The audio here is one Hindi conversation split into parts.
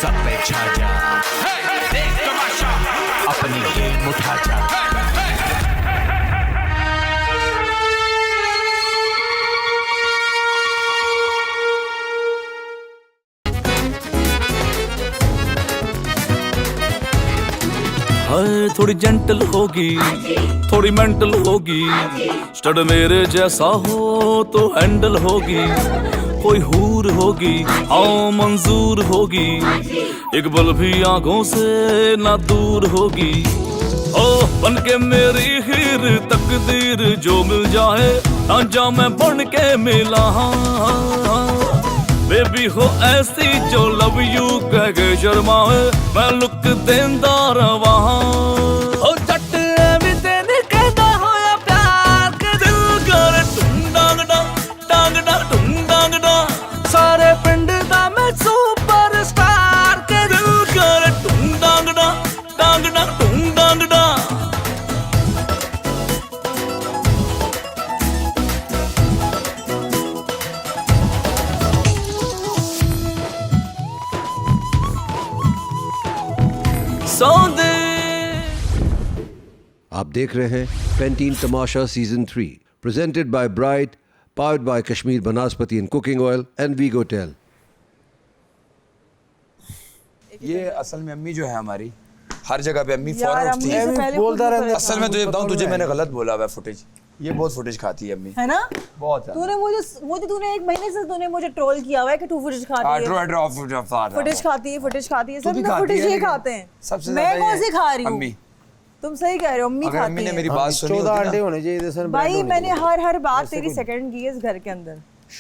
सब पे छा जा, देख तमाशा, अपनी गेम उठा जा। हाय थोड़ी जेंटल होगी, थोड़ी मेंटल होगी, स्टड मेरे जैसा हो तो हैंडल होगी। कोई हूर होगी, हाँ मंजूर होगी, एक पल भी आंखों से ना दूर होगी। ओ बन के मेरी हीर तकदीर जो मिल जाए, आजा मैं बन के मिला। बेबी हो ऐसी जो लव यू कह के शर्माए, मैं लुक देंदा रवा। ओ जट भी तेने कहता होया प्यार के दिल करे टुंडांग डा टांग डा टुंडांग डा। सारे पिंड दा मैं सुपर स्टार के दिल करे टुंडांग डा टांग डा टुंडांग डा। आप देख रहे हैं Pantene Tamasha season 3 presented by Brite, powered by Kashmir Banaspati and cooking oil and वीगो टेल। ये असल में अम्मी जो है हमारी, हर जगह पे अम्मी फौरन उठती है, बोलता रहता। असल में तुझे बताऊं, तुझे मैंने गलत बोला हुआ फुटेज, ये बहुत फुटेज खाती है अम्मी, है ना? बहुत है। तूने एक महीने से तूने मुझे ट्रोल किया हुआ है कि तू फुटेज खाती है, फुटेज खाती है, सब लोग फुटेज ही खाते हैं। सबसे मैं कौन सी खा रही हूँ? अम्मी, तुम सही कह रहे हो, अम्मी अगर खाती अम्मी ने है। मेरी बात सुनी 14 होती अंडे ना, होने चाहिए सन भाई मैंने हर बात तेरी सेकंड की है इस घर के अंदर।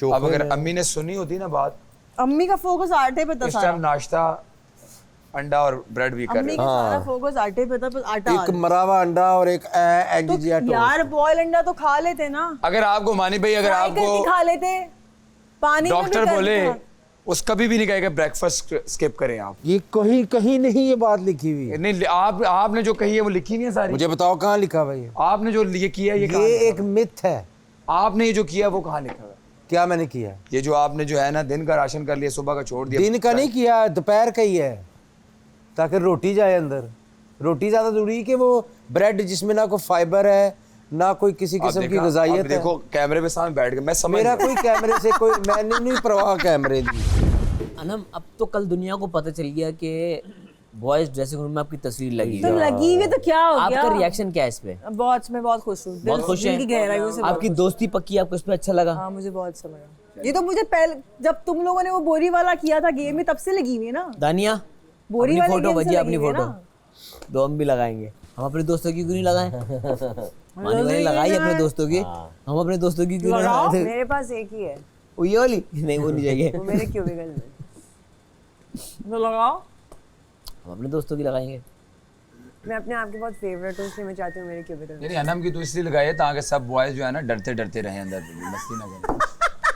अब अगर अम्मी ने सुनी होती ना बात, अम्मी का फोकस आटे पे था इस सारा। टाइम नाश्ता अंडा और ब्रेड भी कर अम्मी रहे का सारा फोकस आटे पे था, बस आटा। एक मरावा अंडा और एक एग तो जिया टोस्ट। यार बॉयल अंडा तो खा लेते ना, अगर आपको मानी भाई, अगर फ्राई करके आपको खा लेते, पानी में भी डॉक्टर कर बोले लेते। उस कभी भी नहीं कहेगा ब्रेकफास्ट स्किप करें आप। ये कहीं कहीं नहीं ये बात लिखी हुई है। नहीं, आपने जो कही है वो लिखी नहीं है सारी। मुझे बताओ कहाँ लिखा भाई? आपने जो ये किया है, ये एक मिथ है। आपने ये जो किया वो कहाँ लिखा है? क्या मैंने किया? ये जो आपने जो है ना दिन का राशन कर लिया, सुबह का छोड़ दिया। दिन का नहीं किया, दोपहर का ही है, ताकि रोटी जाए अंदर। रोटी ज्यादा जरूरी है कि वो ब्रेड जिसमें ना कोई फाइबर है ना कोई किसी किस्म की ग़िज़ाइयत है। देखो कैमरे पे सामने बैठ के मैं समझ मेरा कोई कैमरे से कोई, मैंने नहीं परवाह कैमरे की। अनम, अब तो कल दुनिया को पता चल गया कि बॉयज ड्रेसिंग रूम में आपकी तस्वीर लगी तो है। लगी हुई तो क्या हो गया? आपका रिएक्शन क्या है इस पे? मैं बहुत खुश हूँ, बहुत खुश दिल की गहराइयों हैं? से आपकी दोस्ती पक्की, आपको इस पे अच्छा लगा? हाँ मुझे बहुत अच्छा लगा। ये तो मुझे पहले जब तुम लोगों ने वो बोरी वाला किया था गेम में, तब से लगी हुई है ना। दानिया, बोरी अपनी वाले फोटो गेम से भजिए, लगी अपनी हुई है फोटो ना। दो हम भी लगाएंगे। हम अपने दोस्तों की क्यों नहीं लगाएं? मानी वाली लगाई अपने दोस्तों की, हम अपने दोस्तों की क्यों नहीं लगाओ, लगाते? मेरे पास एक ही है। वो ये वाली नहीं, वो नहीं चाहिए। वो मेरे क्यूबिकल में तो लगाओ। हम अपने दोस्तों की लगाएंगे। मैं अपने आप के बहुत फेवरेट हूँ, इसलिए मैं चाहती हूँ मेरे क्यूबिकल में। नहीं, अनम की तो इसलिए लगाई है ताकि सब बॉयज जो है ना डरते डरते रहे अंदर, मस्ती ना करें,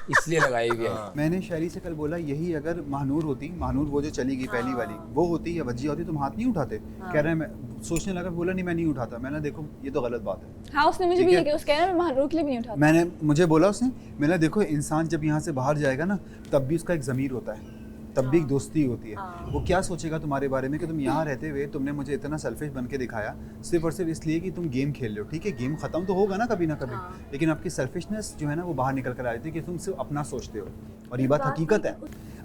इसलिए लगाई हुई है। मैंने शायरी से कल बोला, यही अगर महानूर होती, महानूर वो जो चली गई पहली वाली, वो होती या वज्जिया होती, तुम हाथ नहीं उठाते। कह रहे हैं, मैं सोचने लगा, बोला नहीं मैं नहीं उठाता। मैंने देखो ये तो गलत बात है। हाँ, उसने मुझे भी ये उसका है ना, मैं महानूर के लिए भी नहीं उठाता। मुझे बोला उसने, मैंने देखो इंसान जब यहाँ से बाहर जाएगा ना, तब भी उसका एक ज़मीर होता है, तब भी एक दोस्ती होती है। वो क्या सोचेगा तुम्हारे बारे में कि तुम यहाँ रहते हुए तुमने मुझे इतना सेल्फिश बन के दिखाया, सिर्फ और सिर्फ इसलिए कि तुम गेम खेल रहे हो। ठीक है, गेम खत्म तो होगा ना कभी ना कभी, लेकिन आपकी सेल्फिशनेस जो है ना वो बाहर निकल कर आ जाती है कि तुम सिर्फ अपना सोचते हो, और ये बात हकीकत है।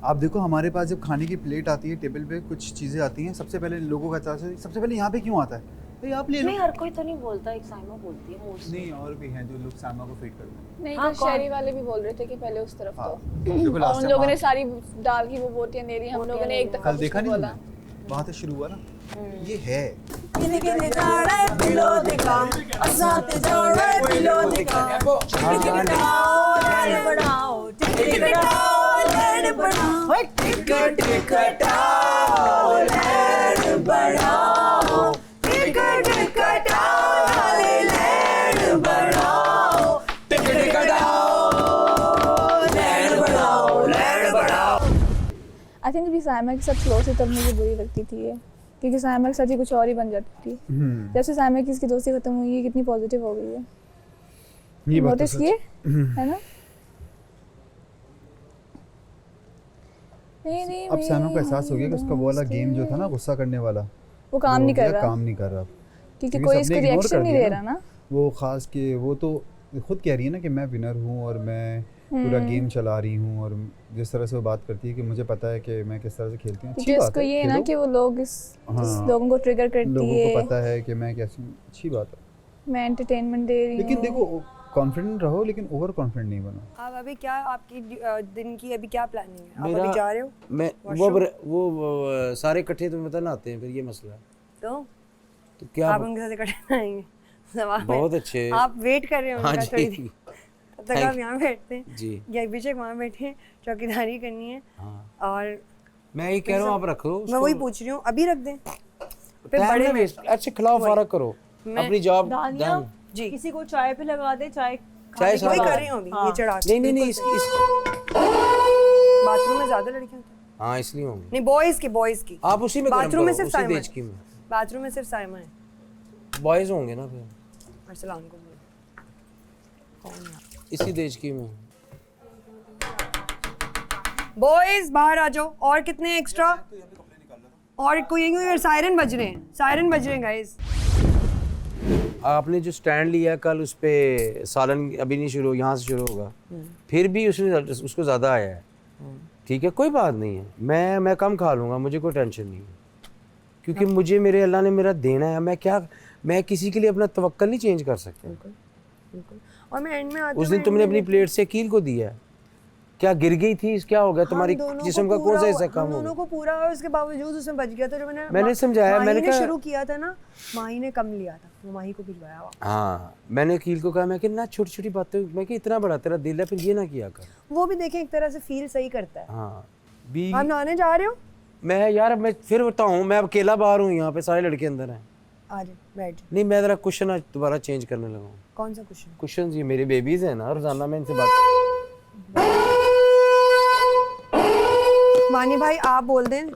आप देखो हमारे पास जब खाने की प्लेट आती है, टेबल पे कुछ चीज़ें आती हैं, सबसे पहले लोगों का सबसे पहले यहाँ पे क्यों आता है? भाई आप ले लो। नहीं, हर कोई तो नहीं बोलता, एक साइमा बोलती है मोस्टली। नहीं, और भी हैं जो लोग सामा को फीड करते हैं। नहीं, तो शहरी वाले भी बोल रहे थे कि पहले उस तरफ तो देखो और लास्ट उन लोगों ने सारी दाल की वो बोटियां ले ली, हम लोगों ने एक दफा कल देखा नहीं बोला। तुमने? वहाँ से शुरू हुआ ना, ये है। आई थिंक भी साइमा के साथ क्लोज थी तब मुझे बुरी लगती थी ये, क्योंकि साइमा के साथ ही कुछ और ही बन जाती थी। जब से साइमा की इसकी दोस्ती खत्म हुई है, कितनी पॉजिटिव हो गई है, ये बात तो नोटिस किए है ना? नहीं अब साइमा को एहसास हो गया कि उसका वो वाला गेम जो था ना गुस्सा करने वाला वो काम नहीं कर रहा, काम नहीं कर रहा क्योंकि कोई इसको रिएक्शन नहीं दे रहा ना। वो खास के वो तो खुद कह रही है ना कि मैं विनर हूँ और मैं पूरा गेम चला रही हूँ, और जिस तरह से वो बात करती है कि मुझे पता है कि मैं किस तरह से खेलती हूँ, अच्छी बात है। ये ना कि वो लोग इस लोगों को ट्रिगर करती है, लोगों को पता है कि मैं कैसी हूँ, अच्छी बात है, मैं एंटरटेनमेंट दे रही हूँ। लेकिन देखो कॉन्फिडेंट रहो, लेकिन ओवर कॉन्फिडेंट नहीं बनो। आप अभी क्या आपकी दिन की अभी क्या प्लानिंग है? आप अभी जा रहे हो? मैं वो सारे इकट्ठे तुम्हें पता ना आते हैं, फिर ये मसला है। तो क्या आप उनके साथ इकट्ठे आएंगे? सवाल बहुत अच्छे। आप वेट कर रहे हो उनका? थोड़ी देर तब तक आप यहाँ बैठते हैं जी, या अभिषेक वहाँ बैठे हैं, चौकीदारी करनी है। और मैं ये कह रहा हूँ आप रखो, मैं वही पूछ रही हूँ, अभी रख दें फिर बड़े में अच्छे खिलाओ फारक करो अपनी जॉब। जी किसी को चाय पे लगा दे, चाय वही कर रही हूँ अभी। ये चढ़ा नहीं इस बाथरूम में ज्यादा लड़कियां होती हैं। हाँ इसलिए होंगे। नहीं बॉयज की आप उसी में बाथरूम में सिर्फ साइमा है। बाथरूम में सिर्फ साइमा है, बॉयज होंगे ना फिर। अरसलान को बोलो इसी देश की में बॉयज बाहर आ जाओ। और कितने एक्स्ट्रा? और कोई सायरन बज रहे हैं गाइस। आपने जो स्टैंड लिया कल उस पे सालन अभी नहीं शुरू, यहाँ से शुरू होगा, फिर भी उसको ज़्यादा आया है। ठीक है कोई बात नहीं है, मैं कम खा लूँगा, मुझे कोई टेंशन नहीं है, क्योंकि मुझे मेरे अल्लाह ने मेरा देना है। मैं किसी के लिए अपना तवक्कल नहीं चेंज कर सकता। और मैं एंड में उस दिन तुमने अपनी प्लेट से अकील को दिया है, क्या गिर गई थी? क्या हो गया? तुम्हारी जिस्म का कौन सा हिस्सा कम हो गया? दोनों को पूरा और उसके बावजूद उसमें बच गया था। जो मैंने समझाया, मैंने कहा शुरू किया था ना, माही ने कम लिया था, वो माही को भिजवाया। हाँ मैंने अकील को कहा, मैं कि ना छोटी छोटी बातें, मैं कि इतना बड़ा तेरा दिल है, फिर ये ना किया कर। वो भी देखें एक तरह से फील सही करता है। हाँ भी आप नहाने जा रहे हो? मैं यार मैं फिर बताऊँ, मैं अकेला बाहर हूँ, यहाँ पे सारे लड़के अंदर हैं। आ जाओ बैठ। नहीं मैं जरा क्वेश्चन आज दोबारा चेंज करने लगा हूँ। कौन सा क्वेश्चन? क्वेश्चन ये मेरे बेबीज हैं ना, रोजाना मैं इनसे बात। मानी भाई आप बोल दें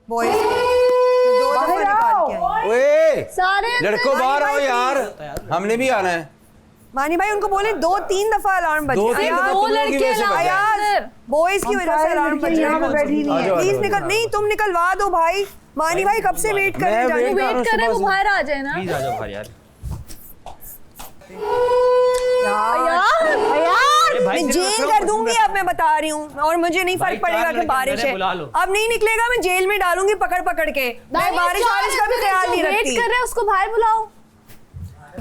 बॉयज दो दफा निकाल के आई। ओए सारे लड़कों बाहर आओ यार, हमने भी आना है। मानी भाई उनको बोले 2-3 दफा अलार्म बज गया। दो लड़के यार बॉयज की वजह से अलार्म बज गया। प्लीज निकल, नहीं तुम निकलवा दो भाई। मानी भाई कब से वेट कर रहे हैं? वेट कर रहे हैं, वो बाहर आ जाए ना। प्लीज आ जाओ बाहर यार। मैं जेल कर दूंगी अब, मैं बता रही हूँ। और मुझे नहीं फर्क पड़ेगा कि बारिश है, अब नहीं निकलेगा, मैं जेल में डालूंगी पकड़ के। मैं बारिश का भी ख्याल नहीं रखती। वेट कर रहे हैं, उसको बाहर बुलाओ।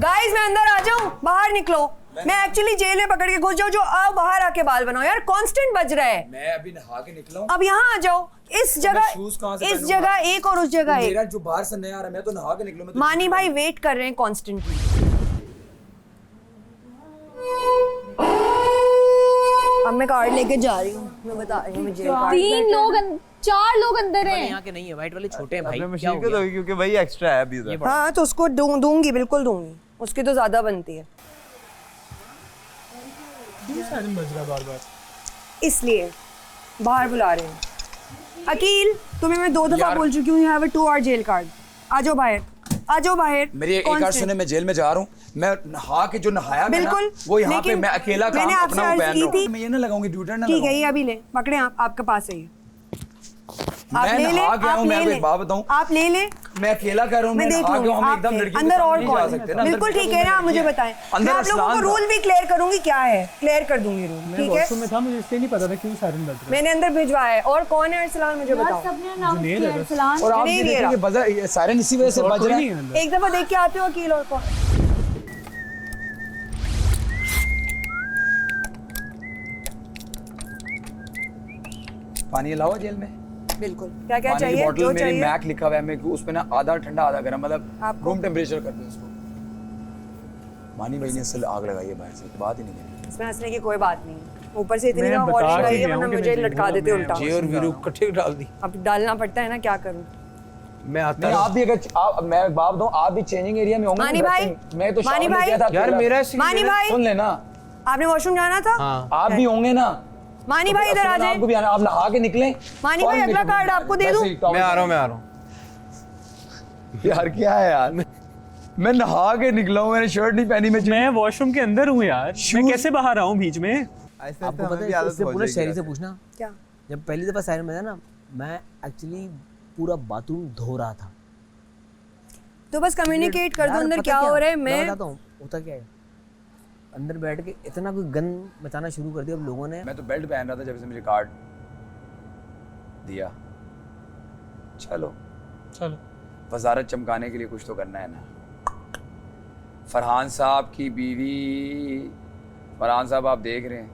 गाइस मैं अंदर आ जाऊं? बाहर निकलो। मैं एक्चुअली जेल में पकड़ के घुस जाऊं। जो आओ बाहर आके बाल बनाओ यार, कांस्टेंट बज रहा है। मैं अभी नहा के निकला हूं। अब यहाँ आ जाओ, इस जगह एक और उस जगह एक। मेरा जो बाहर से नया आ रहा है, मैं तो नहा के निकलूं। मानी भाई वेट कर रहे हैं कांस्टेंटली। अब मैं कार्ड लेके जा रही हूँ, मैं बता रही हूँ। मुझे 4 लोग अंदर हैं। यहाँ के नहीं है, वाइट वाले छोटे हैं भाई। क्या हो गया? क्योंकि भाई एक्स्ट्रा है अभी इधर। हाँ तो उसको दूंगी, बिल्कुल दूंगी, उसकी तो ज्यादा बनती है। इसलिए बाहर बुला रहे हैं। अकील तुम्हें मैं 2 दफा बोल चुकी हूँ, you have a 2 hour jail card. आ जाओ बाहर। मेरी एक बार सुने, मैं जेल में जा रहा हूँ। मैं नहा के जो नहाया बिल्कुल वो यहाँ पे मैं अकेला काम अपना पहन रहा हूँ। मैं ये ना लगाऊंगी ड्यूटर ना। ठीक है ये अभी ले पकड़े आप, आपके पास है ये। मैं नहा गया हूँ, मैं एक बात बताऊं, आप ले ले। मैं अकेला कर रहा हूँ, मैं नहा गया हूँ, हम एकदम लड़की अंदर और कौन? बिल्कुल ठीक है ना, मुझे बताएं। मैं आप लोगों को रूल भी क्लियर करूंगी, क्या है क्लियर कर दूंगी रूल। ठीक है वॉशरूम में था, मुझे इसलिए नहीं पता था क्यों सायरन बज रहा है। मैंने अंदर भिजवाया है। और कौन है अरसलान, मुझे बताओ। और आप ये देखिए कि बजर सायरन इसी वजह से बज रहा है। एक दफा देख के आते हो अकील। और कौन? पानी लाओ जेल में। बिल्कुल क्या चाहिए? जो चाहिए। मैक लिखा हुआ है, मैं उसपे ना आधा ठंडा आधा गर्म, मतलब रूम टेम्परेचर कर दो इसको। मानी भाई ने असल आग लगाई है बाहर से, बात ही नहीं करी। इसमें हंसने की कोई बात नहीं, ऊपर से इतनी ना वार्निंग आई है, वरना मुझे लटका देते उल्टा। जी और वीरू इकट्ठे डाल दी। अब डालना पड़ता है ना, क्या करूं मैं। आता आप भी अगर मैं बाप दूं, आप भी चेंजिंग एरिया में होंगे। मानी भाई, मैं तो मानी भाई यार मेरा मानी भाई सुन लेना, आपने वॉशरूम जाना था। आप भी होंगे ना। मानी भाई इधर आ जाए। आपको भी आना, आप नहा के निकले। मानी भाई अगला कार्ड आपको दे दूं। मैं आ रहा हूँ। यार क्या है यार, मैं नहा के निकला हूँ, मैंने शर्ट नहीं पहनी। मैं वॉशरूम के अंदर हूँ यार, मैं कैसे बाहर आऊँ बीच में? आपको पता है, इससे पूरा शहरी से पूछना क्या जब पहली दफ़ा सायरन बजा ना, मैं एक्चुअली पूरा बाथरूम धो रहा था। तो बस कम्युनिकेट कर दो अंदर क्या हो रहा है। मैं बताता हूँ होता क्या है। अंदर बैठ के इतना कोई गंद मचाना शुरू कर दिया अब लोगों ने। मैं तो बेल्ट पहन रहा था जब से मुझे कार्ड दिया। चलो वजारत चमकाने के लिए कुछ तो करना है ना। फरहान साहब की बीवी, फरहान साहब आप देख रहे हैं,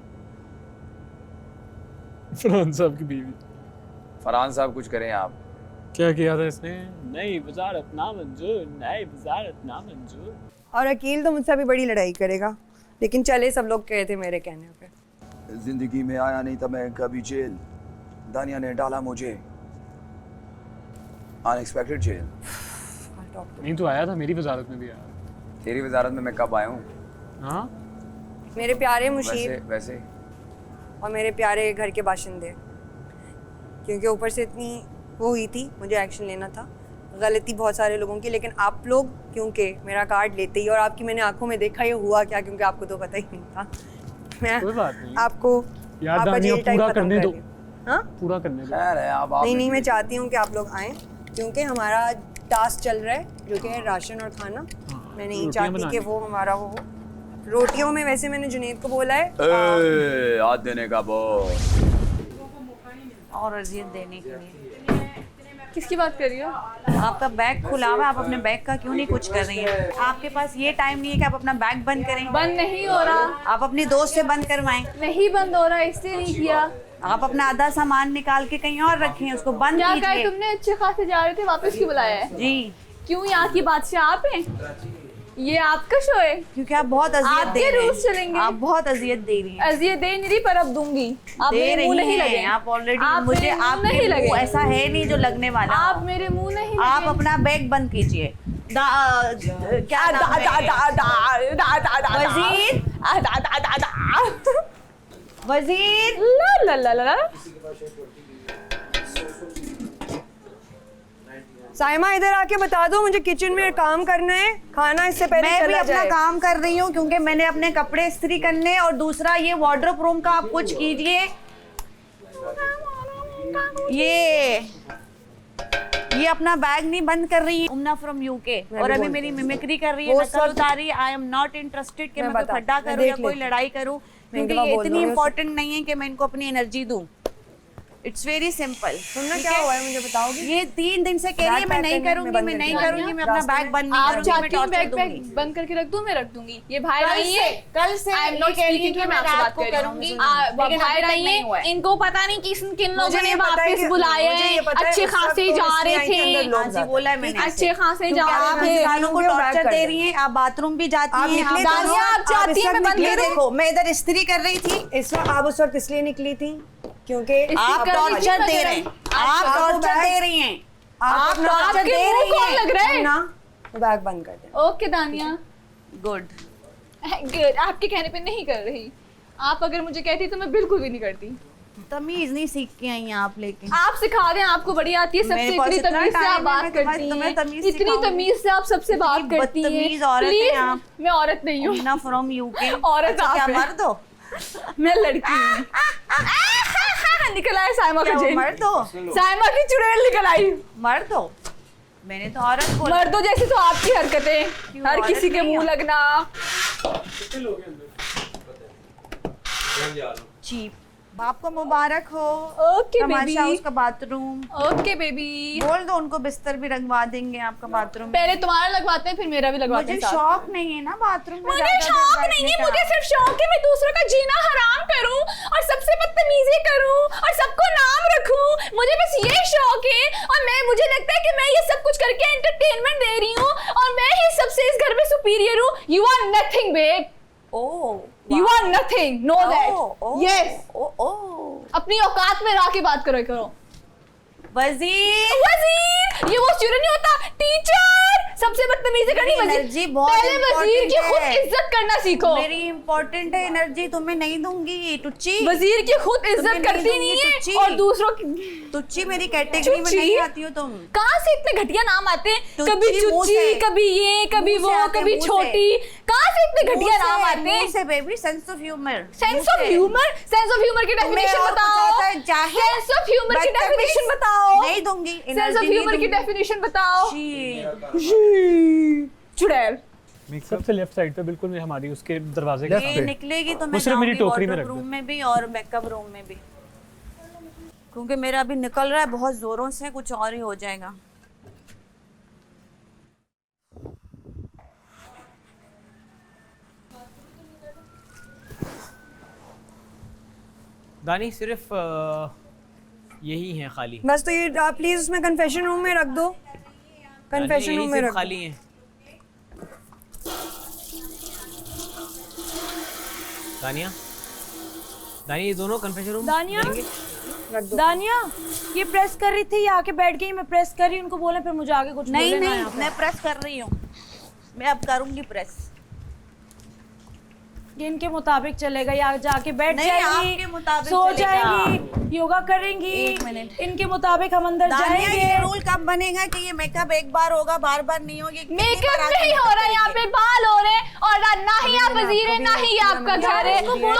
फरहान साहब की बीवी, फरहान साहब कुछ करें आप। क्या किया था इसने? नई वजारत नामंजूर, नई वजारत नामंजूर। और अकील तो मुझसे भी बड़ी लड़ाई करेगा, लेकिन चले सब लोग कहे थे मेरे कहने पे। जिंदगी में आया नहीं था मैं कभी जेल, दानिया ने डाला मुझे अनएक्सपेक्टेड जेल। नहीं तो आया था, मेरी वजारत में भी आया। तेरी वजारत में मैं कब आया हूँ? हाँ मेरे प्यारे मुशीर वैसे और मेरे प्यारे घर के बाशिंदे, क्योंकि ऊपर से इतनी वो हुई थी, मुझे एक्शन लेना था, गलती बहुत सारे लोगों की, लेकिन आप लोग क्योंकि मेरा कार्ड लेते ही, और आपकी मैंने आंखों में देखा ये हुआ क्या, क्योंकि आपको तो पता ही नहीं था। मैं कोई बात नहीं। आपको यार दानिया पूरा करने दो। हाँ पूरा करने दो। नहीं मैं चाहती हूँ कि आप लोग आएँ, क्योंकि हमारा टास्क चल रहा है जो कि है राशन और खाना। मैं नहीं चाहती कि वो हमारा वो रोटियों में, वैसे मैंने जुनेद को बोला है हाथ देने का बॉस और अजियत देने के लिए। किसकी बात कर रही हो? आपका बैग खुला हुआ है, आप अपने बैग का क्यों नहीं कुछ कर रही हैं? आपके पास ये टाइम नहीं है कि आप अपना बैग बंद करें। बंद नहीं हो रहा। आप अपनी दोस्त से बंद करवाएं। नहीं बंद हो रहा, इसलिए नहीं किया। आप अपना आधा सामान निकाल के कहीं और रखें, उसको बंद क्या कीजिए। कहा तुमने? अच्छे खासे जा रहे थे, वापस क्यों बुलाया है? जी क्यों? यहाँ की बादशाह आप हैं? ये आपका शो है, क्योंकि आप बहुत अजियत दे रहे हैं। रूल्स चलेंगे। आप बहुत अजियत दे रही हैं। अजियत दे नहीं रही, पर अब दूंगी। आप दे मेरे मुंह नहीं रही लगे। हैं आप ऑलरेडी। आप मुझे मेरे मुंह आप नहीं लगे। ऐसा है नहीं जो लगने वाला। आप मेरे मुंह नहीं लगे। आप अपना बैग बंद कीजिए। क्या वजीर ला ला ला ला। साइमा इधर आके बता दो, मुझे किचन में काम करना है, खाना इससे पहले मैं भी चला अपना जाए। काम कर रही हूँ, क्योंकि मैंने अपने कपड़े इस्त्री करने, और दूसरा ये वार्डरोब रूम का आप कुछ कीजिए। ये अपना बैग नहीं बंद कर रही है। उम्ना फ्रॉम यूके, और अभी मेरी मिमिक्री कर रही है, नकल उतारी। आई एम नॉट इंटरेस्टेड कि मैं कोई खड्डा करूँ या कोई लड़ाई करूँ, क्योंकि ये इतनी इंपॉर्टेंट नहीं है कि मैं इनको अपनी एनर्जी दूँ। It's very simple. सुनना क्या हुआ है मुझे बताओगे? ये 3 दिन से कह रही है मैं नहीं करूंगी, मैं नहीं करूंगी, मैं अपना बैग बंद नहीं करूंगी, मैं टॉर्चर दूंगी। बंद करके रख दूं? मैं रख दूंगी। ये बाहर आई है कल से I am not speaking to, मैं आपसे बात कर करूंगी, लेकिन बाहर आई है। इनको पता नहीं किन लोगों ने वापस बुलाया है। अच्छे खासे जा रहे थे। जी बोला है मैंने, अच्छे खासे जा रहे थे। इंसानों को टॉर्चर दे रही हैं। आप बाथरूम भी जाती हैं, आप चाहती हैं मैं बंद करूं? देखो मैं इधर इस्त्री कर रही थी, इस वक्त आप उस वक्त इसलिए निकली थी क्योंकि आप टॉर्चर दे रहे हैं। आप टॉर्चर दे रही हैं। आप टॉर्चर दे रही हैं। लग रहा है ना, बैग बंद कर दे। ओके दानिया, गुड गुड। आपके कहने पे नहीं कर रही। आप अगर मुझे कहती तो मैं बिल्कुल भी नहीं करती। तमीज नहीं सीख के आई हैं आप, लेकिन आप सिखा दें, आपको बड़ी आती है सबसे। इतनी तमीज से आप बात करती हैं, इतनी तमीज से आप सबसे बात करती हैं। प्लीज, मैं औरत नहीं हूँ। ना फ्रॉम यूके। औरत आप क्या हैं। मर्द हो? मैं लड़की हूँ। निकल आया साइमा का जेल। मर्द हो? साइमा की चुड़ैल निकल आई। मर्द हो? मैंने तो औरत बोला। मर्दों जैसी तो आपकी हरकतें, हर किसी के मुंह लगना। चीप। बाप को मुबारक हो। Okay baby. तमाशा उसका बाथरूम। Okay baby. बोल दो उनको बिस्तर भी रंगवा देंगे आपका बाथरूम। पहले तुम्हारा लगवाते हैं, फिर मेरा भी लगवाते हैं। मुझे शौक नहीं है ना बाथरूम में। मुझे शौक नहीं है, मुझे सिर्फ शौक है मैं दूसरों का जीना हराम करूं और सबसे बदतमीजी करूं और सबको नाम रखूं। मुझे बस ये शौक है, और मुझे लगता है कि मैं ये सब कुछ करके एंटरटेनमेंट दे रही हूं, और मैं ही सबसे इस घर में सुपीरियर हूं। You are nothing babe. You are nothing. Know that. Yes. अपनी औकात में रह के बात करो। वजीर, वजीर, ये वो स्टूडेंट नहीं होता, टीचर, सबसे बदतमीजी करनी एनर्जी बहुत पहले वजीर की खुद है। इज्जत करना सीखो। मेरी इंपॉर्टेंट है एनर्जी, तुम्हें नहीं दूंगी टुच्ची। वजीर की खुद इज्जत करती नहीं है और दूसरों की टुच्ची मेरी कैटेगरी में नहीं आती हो तुम। कहाँ से इतने घटिया नाम आते हैं? कभी चुच्ची, कभी ये, कभी वो, कभी छोटी। कहाँ से इतने घटिया नाम आते हैं? से baby sense of humour. Sense of humour? Sense of humour की डेफिनेशन बताओ। सेंस ऑफ ह्यूमर की डेफिनेशन बताओ। नहीं दूंगी। सेंस ऑफ ह्यूमर की डेफिनेशन बताओ। चुड़ैल। सबसे लेफ्ट साइड पे बिल्कुल हमारी उसके दरवाजे के ये निकलेगी तो मैं सिर्फ मेरी टोकरी में रख रूम में भी और मेकअप रूम में भी, क्योंकि मेरा अभी निकल रहा है बहुत जोरों से, कुछ और ही हो जाएगा। दानी सिर्फ यही है खाली। बस तो ये आप प्लीज उसमें कन्फेशन रूम में रख दो। कन्फेशन रूम में रख खाली है। दानिया, दानिया ये दोनों कन्फेशन रूम दानिया, दानिया ये प्रेस कर रही थी, ये आके बैठ गई, मैं प्रेस कर रही, उनको बोले फिर मुझे आगे कुछ नहीं बोले नहीं, मैं प्रेस कर रही हूँ, मैं अब करूंगी प्रेस। ये इनके मुताबिक चलेगा, या जाके बैठ नहीं, जाएंगी, आपके मुताबिक सो चलेगा। जाएंगी, योगा करेंगी। एक मिनट। इनके मुताबिक हम अंदर जाएंगे। ये रूल कब बनेगा कि ये मेकअप एक बार होगा, बार बार नहीं होगी? मेकअप नहीं हो रहा है, यहाँ पे बाल हो रहे हैं और ना ही आप वजीर है, ना ही आपका घर है। तो प्लीज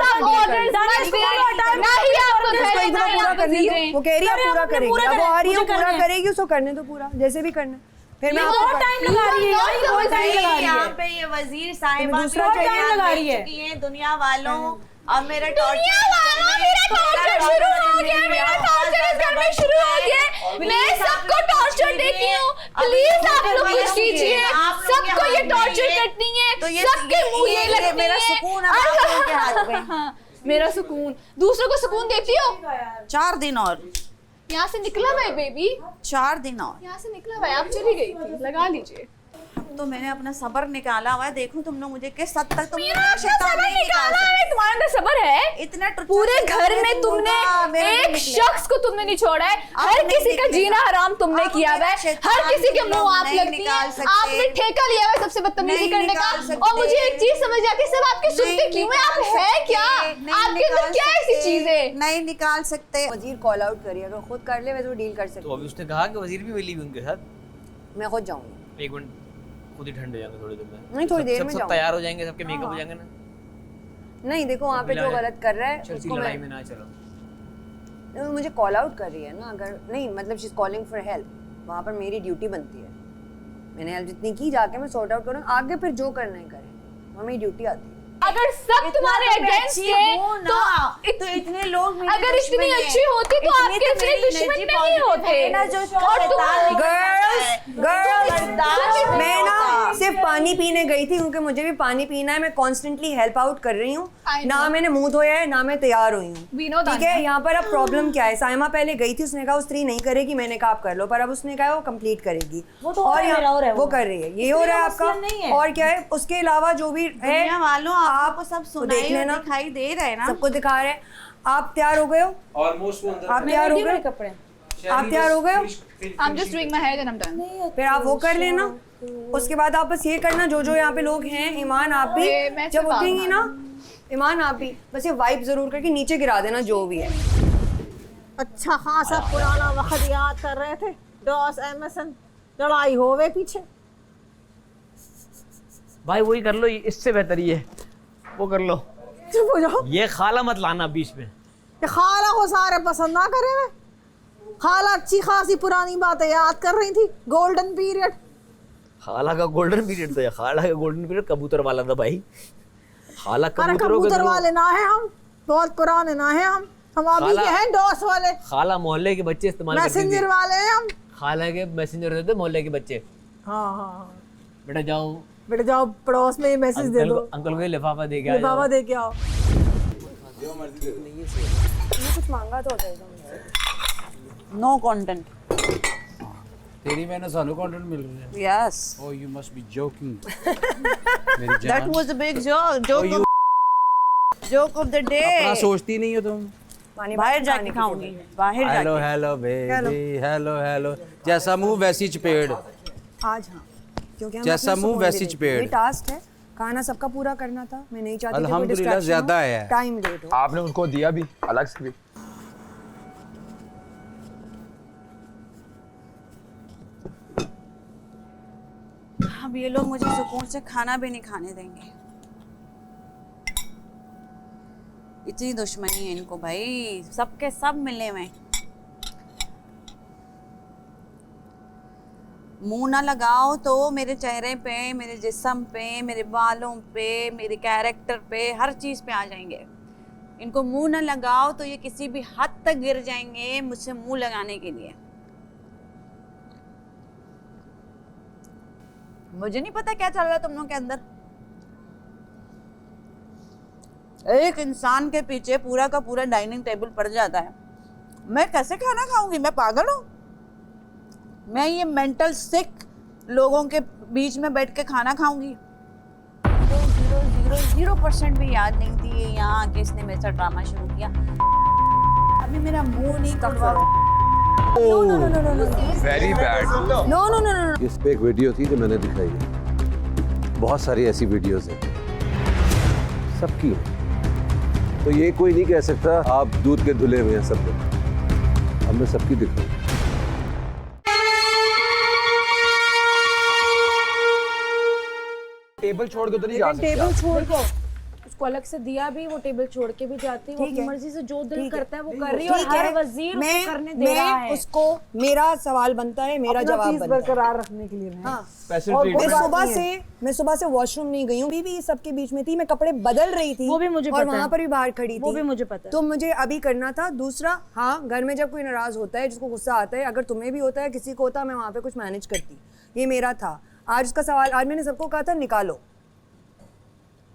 आप ऑर्डर ना ही आपका घर है, ना ही आप वजीर हैं। वो कह रही है पूरा करेगी, अब वो आ रही है पूरा करेगी, उसको करने दो पूरा, जैसे भी करना। फिर मैं बहुत टाइम लगा रही है, बहुत टाइम लगा रही है। यहाँ पे ये वजीर साहिबा दूसरा टाइम लगा रही है दुनिया वालों। अब मेरा दुनिया वालों, मेरा टॉर्चर शुरू हो गया, मेरा टॉर्चर इस घर में शुरू हो गया। मैं सबको टॉर्चर देती हूँ, प्लीज आप लोग कुछ कीजिए। सबको ये टॉर्चर करती है, तो सबके मुंह ये लगती है। मेरा सुकून अब आप लोगों के हाथ में। मेरा सुकून, दूसरों को सुकून देती हो। 4 दिन और यहाँ से निकला भाई बेबी, 4 दिन और यहाँ से निकला भाई, आप चली गई थी, लगा लीजिए। तो मैंने अपना सब्र निकाला हुआ है, देखो तुम लोग मुझे किस हद तक मेरा सब्र निकाला है। तुम्हारे अंदर सब्र है? इतना पूरे घर में तुमने एक शख्स को तुमने नहीं छोड़ा है, हर किसी का जीना हराम तुमने किया है, हर किसी के मुंह आप लगती है, आपने ठेका लिया है सबसे बदतमीजी करने का। और मुझे एक चीज समझ आती है, सब आपकी सुनते क्यों है? आप है क्या? आपके अंदर क्या ऐसी चीज है? नहीं निकाल सकते। वजीर कॉल आउट करिए, अगर खुद कर ले वैसे वो डील कर सकते। तो अभी उसने कहा कि वजीर भी मिली हुई उनके साथ। मैं खुद जाऊंगी। एक मिनट, खुद ही ठंडे हो जाएंगे थोड़ी देर में। नहीं, थोड़ी देर में सब जाऊंगी। तैयार हो जाएंगे, सबके मेकअप हो जाएंगे ना। नहीं देखो वहाँ पे जो गलत कर रहा है उसको लड़ाई में ना चलो। वो मुझे कॉल आउट कर रही है ना, अगर नहीं मतलब she is calling for help, वहाँ पर मेरी ड्यूटी बनती है। मैंने हेल्प जितनी की, जाके मैं सॉर्ट आउट करूँ, आगे फिर जो करना है करें, वहाँ मेरी ड्यूटी आती है। अगर सब तुम्हारे अगेंस्ट है तो इतने लोग अगर इतनी अच्छी होती तो आपके इतने दुश्मन नहीं होते। गर्ल्स, मैं ना सिर्फ पानी पीने गई थी, क्योंकि मुझे भी पानी पीना है। मैं कॉन्स्टेंटली हेल्प आउट कर रही हूँ, ना मैंने मुंह धोया है, ना मैं तैयार हुई हूँ, ठीक है। यहाँ पर अब प्रॉब्लम क्या है, साइमा पहले गई थी, उसने कहा स्त्री नहीं करेगी, मैंने कहा आप कर लो, पर अब उसने कहा वो कंप्लीट करेगी, और वो कर रही है, ये हो रहा है आपका। और क्या है उसके अलावा जो भी है वालों आपको सब सुनाई और दिखाई दे रहे हैं ना, सबको दिखा रहे हैं। आप तैयार हो गए हो? ऑलमोस्ट आप तैयार हो गए? कपड़े आप तैयार हो गए हो? I'm just doing my hair and I'm done. फिर आप वो कर लेना, उसके बाद आप बस ये करना, जो जो यहाँ पे लोग हैं, ईमान आप भी जब उठेंगी ना, ईमान आप भी बस ये वाइप जरूर करके नीचे गिरा देना जो भी है। अच्छा खासा पुराना वक्त याद कर रहे थे, डॉस एमएसएन लड़ाई होवे पीछे। भाई वही कर लो, इससे बेहतर ये वो कर लो। चुप हो जाओ, ये खाला मत लाना बीच में। ये खाला को सारे पसंद ना करे। मैं खाला अच्छी खासी पुरानी बातें याद कर रही थी, गोल्डन पीरियड। खाला का गोल्डन पीरियड था, खाला का गोल्डन पीरियड कबूतर वाला था भाई। खाला कबूतर वाले ना है हम, बहुत पुराने ना है हम अभी के हैं डॉस वाले। खाला मोहल्ले के बच्चे इस्तेमाल करते थे, मैसेंजर वाले हैं हम। खाला के मैसेंजर होते थे मोहल्ले के बच्चे। हाँ बेटा जाओ पड़ोस में मैसेज दे दो, अंकल को लिफाफा दे के आओ, लिफाफा दे के आओ। कुछ मांगा तो होता है। No content. तेरी मैंने सानू कंटेंट मिल रहा है। Yes. Oh you must be joking. That was a big joke of the day. अपना सोचती नहीं हो तुम। बाहर जाके खाऊंगी, बाहर जाके। Hello hello baby, hello hello, जैसा मुंह वैसी चपेड़। आज हाँ क्योंकि हम जैसा अपना मुंह सुकून वैसी भी देखते। चपेट। ये टास्क है, खाना सबका पूरा करना था, मैं नहीं चाहती अल्हम्दुलिल्लाह ज्यादा आया है। टाइम लेट हो। आपने उनको दिया भी अलग से भी। अब ये लोग मुझे सुकून से खाना भी नहीं खाने देंगे। इतनी दुश्मनी है इनको भाई, सबके सब मिले हुए। मुंह ना लगाओ तो मेरे चेहरे पे, मेरे जिस्म पे, मेरे बालों पे, मेरे कैरेक्टर पे, हर चीज़ पे आ जाएंगे। इनको मुंह ना लगाओ तो ये किसी भी हद तक गिर जाएंगे मुझसे मुंह लगाने के लिए। मुझे नहीं पता क्या चल रहा है तुम लोगों के अंदर। एक इंसान के पीछे पूरा का पूरा डाइनिंग टेबल पड़ जाता है। मैं कैसे खाना खाऊंगी? मैं पागल हूँ? मैं ये मेंटल सिक लोगों के बीच में बैठ के खाना खाऊंगी? 0% भी याद नहीं थी ये यहाँ आके इसने मेरे साथ ड्रामा शुरू किया। अभी मेरा मुंह नहीं खुलवा। Very bad. नो। इस पे एक वीडियो थी जो मैंने दिखाई है। बहुत सारी ऐसी वीडियोस हैं, सबकी है। तो ये कोई नहीं कह सकता आप दूध के धुले हुए हैं सब लोग। हमने सबकी दिखाई। टेबल छोड़ के तो नहीं जा सकते। टेबल छोड़ को उसको अलग से दिया भी, वो टेबल छोड़ के भी जाती है, वो अपनी मर्जी से जो दिल करता है वो कर रही है और हर वजीर उसको करने दे रहा है। उसको मेरा सवाल बनता है, मेरा जवाब बनता है बरकरार रखने के लिए। मैं सुबह से वॉशरूम नहीं गई हूँ, बीवी सबके बीच में थी, मैं कपड़े बदल रही थी, वो भी मुझे और वहाँ पर भी बाहर खड़ी थी, वो भी मुझे पता है। तो मुझे अभी करना था। दूसरा, हाँ, घर में जब कोई नाराज होता है, जिसको गुस्सा आता है, अगर तुम्हें भी होता है, किसी को होता है, मैं वहाँ पे कुछ मैनेज करती। ये मेरा था आज का सवाल। आज मैंने सबको कहा था निकालो,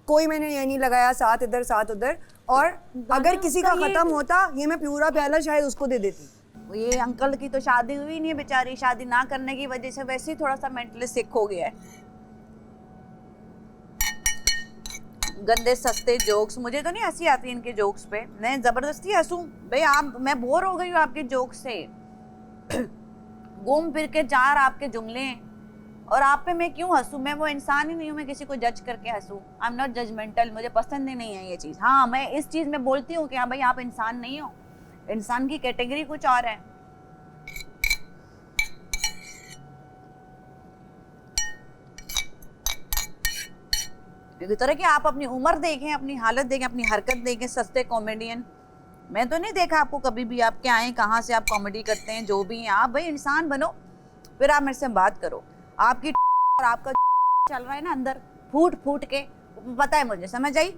कोई मैंने ये नहीं लगाया साथ इधर साथ उधर। और अगर किसी का खत्म होता, ये मैं पूरा प्याला शायद उसको दे देती। ये अंकल की तो शादी हुई नहीं है बेचारी, शादी ना करने की वजह से वैसे ही थोड़ा सा मेंटली सिक हो गया है। गंदे सस्ते जोक्स, मुझे तो नहीं हंसी आती इनके जोक्स पे, मैं जबरदस्ती हंसूं भाई? आप, मैं बोर हो गई हूँ आपके जोक से। घूम फिर के चार आपके जुमले, और आप पे मैं क्यों हंसूं? मैं वो इंसान ही नहीं हूँ मैं किसी को जज करके हंसूं। आई एम नॉट जजमेंटल, मुझे पसंद ही नहीं है ये चीज़। हाँ, मैं इस चीज़ में बोलती हूँ कि हाँ भाई आप इंसान नहीं हो, इंसान की कैटेगरी कुछ और है। इस तरह कि आप अपनी उम्र देखें, अपनी हालत देखें, अपनी हरकत देखें, सस्ते कॉमेडियन। मैं तो नहीं देखा आपको कभी भी, आप क्या हैं, कहाँ से आप कॉमेडी करते हैं, जो भी हैं आप, भाई इंसान बनो, फिर आप मेरे से बात करो। आपकी और आपका चल रहा है ना अंदर फूट फूट के, पता है मुझे, समझ आई?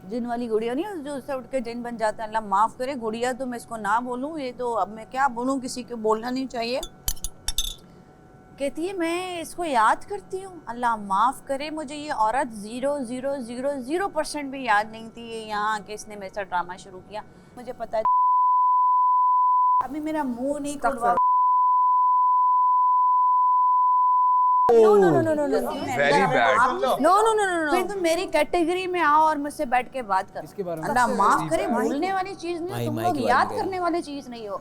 जिन वाली गुड़िया नहीं, जो उससे उठ के जिन बन जाता है, अल्लाह माफ़ करे। गुड़िया तो मैं इसको ना बोलूँ, ये तो अब मैं क्या बोलूँ, किसी को बोलना नहीं चाहिए। कहती है मैं इसको याद करती हूँ, अल्लाह माफ़ करे मुझे ये औरत 0% भी याद नहीं थी ये यहाँ आके इसने मेरे साथ ड्रामा शुरू किया। मुझे पता है अभी मेरा मुंह नहीं खुलवा। Very bad. नो। फिर तुम मेरी कैटेगरी में आओ और मुझसे बैठ के बात करो। अल्लाह माफ करे, भूलने वाली चीज नहीं, तुम लोग याद करने वाली चीज नहीं हो।